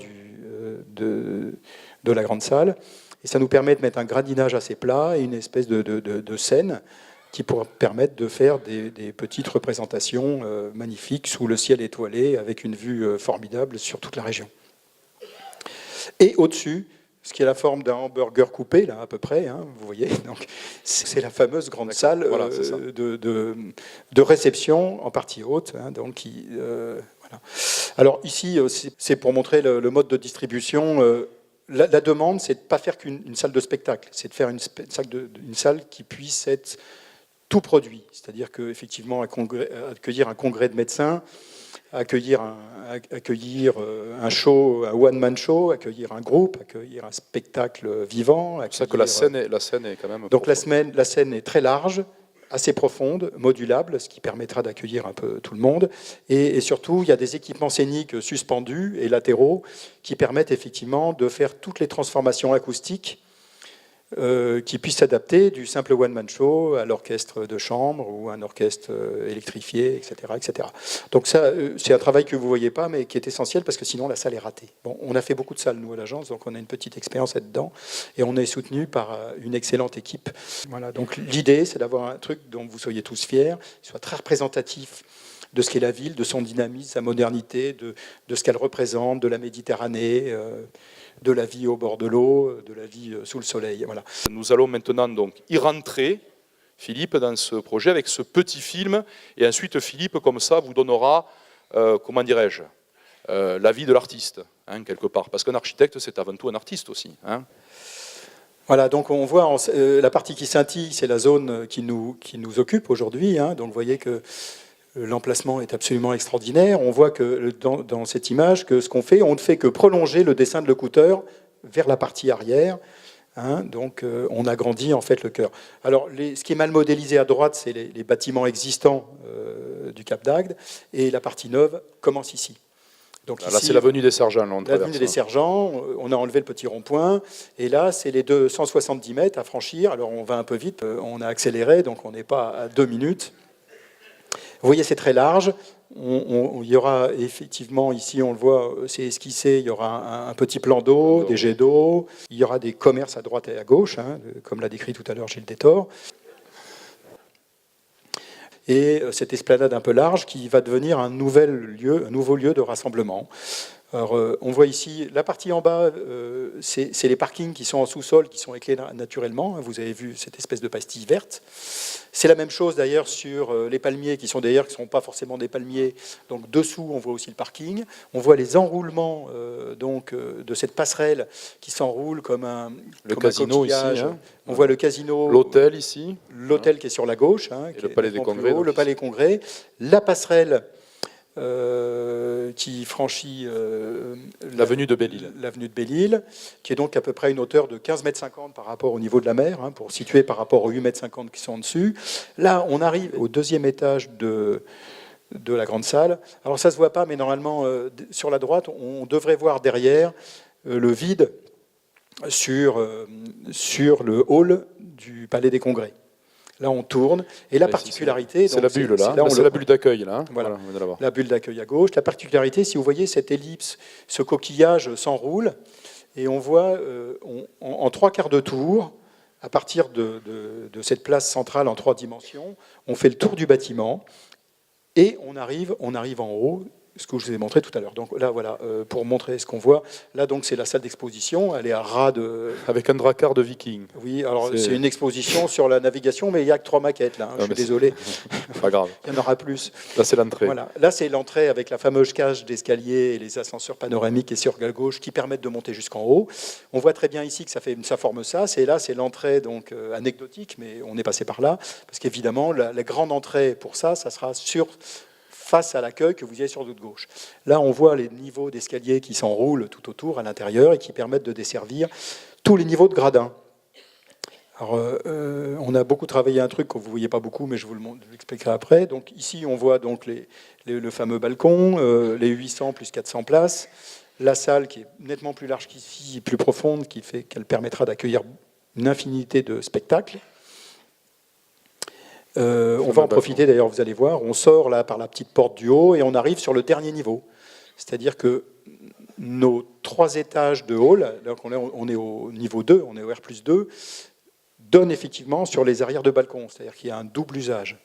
de la grande salle, et ça nous permet de mettre un gradinage assez plat et une espèce de scène qui pourra permettre de faire des petites représentations magnifiques sous le ciel étoilé, avec une vue formidable sur toute la région. Et au-dessus, ce qui est la forme d'un hamburger coupé, là à peu près, hein, vous voyez, donc c'est la fameuse grande salle voilà, de réception en partie haute, hein, donc voilà. Alors ici, c'est pour montrer le mode de distribution. La demande, c'est de ne pas faire qu'une salle de spectacle, c'est de faire une salle qui puisse être tout produit, c'est-à-dire qu'effectivement accueillir un congrès de médecins, accueillir un show, un one-man show, accueillir un groupe, accueillir un spectacle vivant. C'est ça que la scène est quand même... Donc la scène est très large, assez profonde, modulable, ce qui permettra d'accueillir un peu tout le monde. Et surtout, il y a des équipements scéniques suspendus et latéraux qui permettent effectivement de faire toutes les transformations acoustiques qui puisse s'adapter du simple one-man show à l'orchestre de chambre ou un orchestre électrifié, etc., etc. Donc ça, c'est un travail que vous ne voyez pas, mais qui est essentiel parce que sinon la salle est ratée. Bon, on a fait beaucoup de salles, nous, à l'agence, donc on a une petite expérience là-dedans, et on est soutenu par une excellente équipe. Voilà, donc l'idée, c'est d'avoir un truc dont vous soyez tous fiers, qui soit très représentatif de ce qu'est la ville, de son dynamisme, sa modernité, de ce qu'elle représente, de la Méditerranée, de la vie au bord de l'eau, de la vie sous le soleil. Voilà. Nous allons maintenant donc y rentrer, Philippe, dans ce projet avec ce petit film, et ensuite Philippe, comme ça, vous donnera, comment dirais-je, la vie de l'artiste, hein, quelque part. Parce qu'un architecte, c'est avant tout un artiste aussi. Hein. Voilà, donc on voit la partie qui scintille, c'est la zone qui nous occupe aujourd'hui. Hein, donc vous voyez que l'emplacement est absolument extraordinaire. On voit que dans cette image que ce qu'on fait, on ne fait que prolonger le dessin de l'écouteur vers la partie arrière. Hein, donc on agrandit en fait le cœur. Alors ce qui est mal modélisé à droite, c'est les bâtiments existants du Cap d'Agde, et la partie neuve commence ici. Donc là, c'est l'avenue des Sergents. L'avenue des Sergents, on a enlevé le petit rond-point, et là, c'est les 270 mètres à franchir. Alors on va un peu vite, on a accéléré, donc on n'est pas à 2 minutes. Vous voyez, c'est très large. Il y aura effectivement, ici on le voit, c'est esquissé, il y aura un petit plan d'eau, des jets d'eau, il y aura des commerces à droite et à gauche, hein, comme l'a décrit tout à l'heure Gilles Détor. Et cette esplanade un peu large qui va devenir un nouveau lieu de rassemblement. Alors, on voit ici, la partie en bas, c'est les parkings qui sont en sous-sol, qui sont éclairés naturellement. Vous avez vu cette espèce de pastille verte. C'est la même chose d'ailleurs sur les palmiers, qui sont d'ailleurs qui ne sont pas forcément des palmiers. Donc dessous, on voit aussi le parking. On voit les enroulements de cette passerelle qui s'enroule comme un casino ici. Hein. On voit le casino. L'hôtel ici. L'hôtel qui est sur la gauche. Hein, et le palais des congrès. Le palais congrès. La passerelle qui franchit l'avenue de Belle-Île. L'avenue de Belle-Île, qui est donc à peu près une hauteur de 15,50 m par rapport au niveau de la mer, hein, pour situer par rapport aux 8,50 m qui sont en dessus. Là, on arrive au deuxième étage de la grande salle. Alors ça ne se voit pas, mais normalement, sur la droite, on devrait voir derrière le vide sur le hall du Palais des Congrès. Là, on tourne. Et la particularité... C'est la bulle, là. C'est la bulle d'accueil, là. Voilà, la bulle d'accueil à gauche. La particularité, si vous voyez cette ellipse, ce coquillage s'enroule, et on voit en 3/4 de tour, à partir de cette place centrale en 3 dimensions, on fait le tour du bâtiment, et on arrive en haut, ce que je vous ai montré tout à l'heure. Donc là, voilà, pour montrer ce qu'on voit. Là, donc, c'est la salle d'exposition. Elle est à ras de... Avec un dracard de viking. Oui, alors c'est une exposition sur la navigation, mais il n'y a que 3 maquettes, là. Hein, je suis désolé. Pas grave. Il y en aura plus. Là, c'est l'entrée. Voilà. Là, c'est l'entrée avec la fameuse cage d'escalier et les ascenseurs panoramiques et sur la gauche qui permettent de monter jusqu'en haut. On voit très bien ici que ça forme ça. C'est l'entrée donc anecdotique, mais on est passé par là. Parce qu'évidemment, la grande entrée pour ça sera face à l'accueil que vous avez sur votre gauche. Là, on voit les niveaux d'escalier qui s'enroulent tout autour à l'intérieur et qui permettent de desservir tous les niveaux de gradins. Alors, on a beaucoup travaillé un truc que vous ne voyez pas beaucoup, mais je vous l'expliquerai après. Donc, ici, on voit donc le fameux balcon, les 800 plus 400 places, la salle qui est nettement plus large qu'ici, plus profonde, qui fait qu'elle permettra d'accueillir une infinité de spectacles. On va en profiter d'ailleurs, vous allez voir. On sort là par la petite porte du haut et on arrive sur le dernier niveau. C'est-à-dire que nos 3 étages de hall, donc on est au niveau 2, on est au R+2, donnent effectivement sur les arrières de balcon. C'est-à-dire qu'il y a un double usage.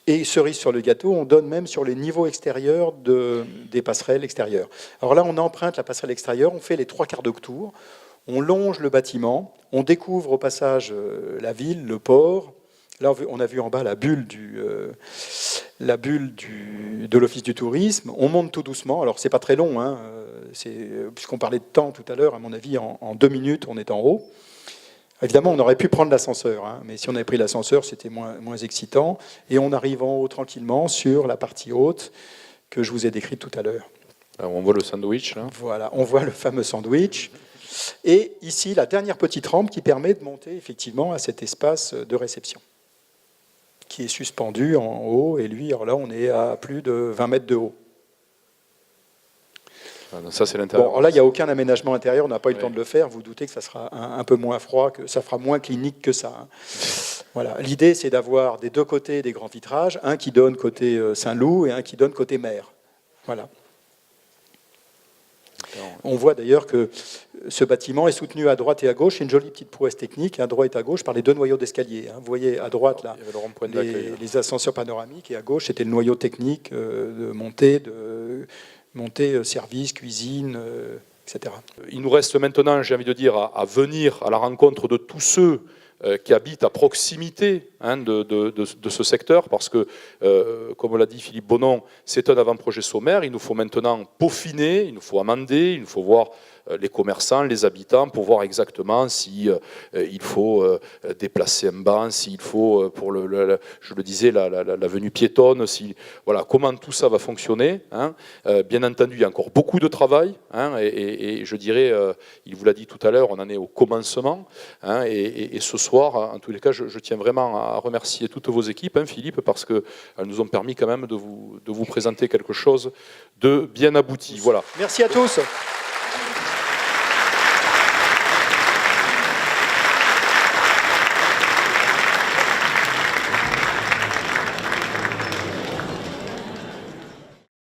Et cerise sur le gâteau, on donne même sur les niveaux extérieurs des passerelles extérieures. Alors là, on emprunte la passerelle extérieure, on fait les 3/4 de tour, on longe le bâtiment, on découvre au passage la ville, le port. Là, on a vu en bas la bulle de l'Office du tourisme. On monte tout doucement. Alors, c'est pas très long, hein. Puisqu'on parlait de temps tout à l'heure, à mon avis, en 2 minutes, on est en haut. Évidemment, on aurait pu prendre l'ascenseur, hein, mais si on avait pris l'ascenseur, c'était moins excitant. Et on arrive en haut tranquillement sur la partie haute que je vous ai décrite tout à l'heure. On voit le sandwich, là. Voilà, on voit le fameux sandwich. Et ici, la dernière petite rampe qui permet de monter effectivement à cet espace de réception, qui est suspendu en haut, et lui, alors là, on est à plus de 20 mètres de haut. Ça, c'est l'intérieur. Bon, là, il n'y a aucun aménagement intérieur, on n'a pas eu le temps de le faire. Vous doutez que ça sera un peu moins froid, que ça fera moins clinique que ça. Hein. Voilà. L'idée, c'est d'avoir des deux côtés des grands vitrages, un qui donne côté Saint-Loup et un qui donne côté mer. Voilà. On voit d'ailleurs que ce bâtiment est soutenu à droite et à gauche. C'est une jolie petite prouesse technique, à droite et à gauche, par les deux noyaux d'escalier. Vous voyez à droite là, les ascenseurs panoramiques, et à gauche, c'était le noyau technique de montée, service, cuisine, etc. Il nous reste maintenant, j'ai envie de dire, à venir à la rencontre de tous ceux qui habitent à proximité de ce secteur, parce que, comme l'a dit Philippe Bonon, c'est un avant-projet sommaire. Il nous faut maintenant peaufiner, il nous faut amender, il nous faut voir les commerçants, les habitants, pour voir exactement si il faut déplacer un banc, s'il faut, pour je le disais, l'avenue piétonne, voilà, comment tout ça va fonctionner. Bien entendu, il y a encore beaucoup de travail, et je dirais, il vous l'a dit tout à l'heure, on en est au commencement, et ce soir, en tous les cas, je tiens vraiment à remercier toutes vos équipes, Philippe, parce qu'elles nous ont permis quand même de vous présenter quelque chose de bien abouti. Voilà. Merci à tous.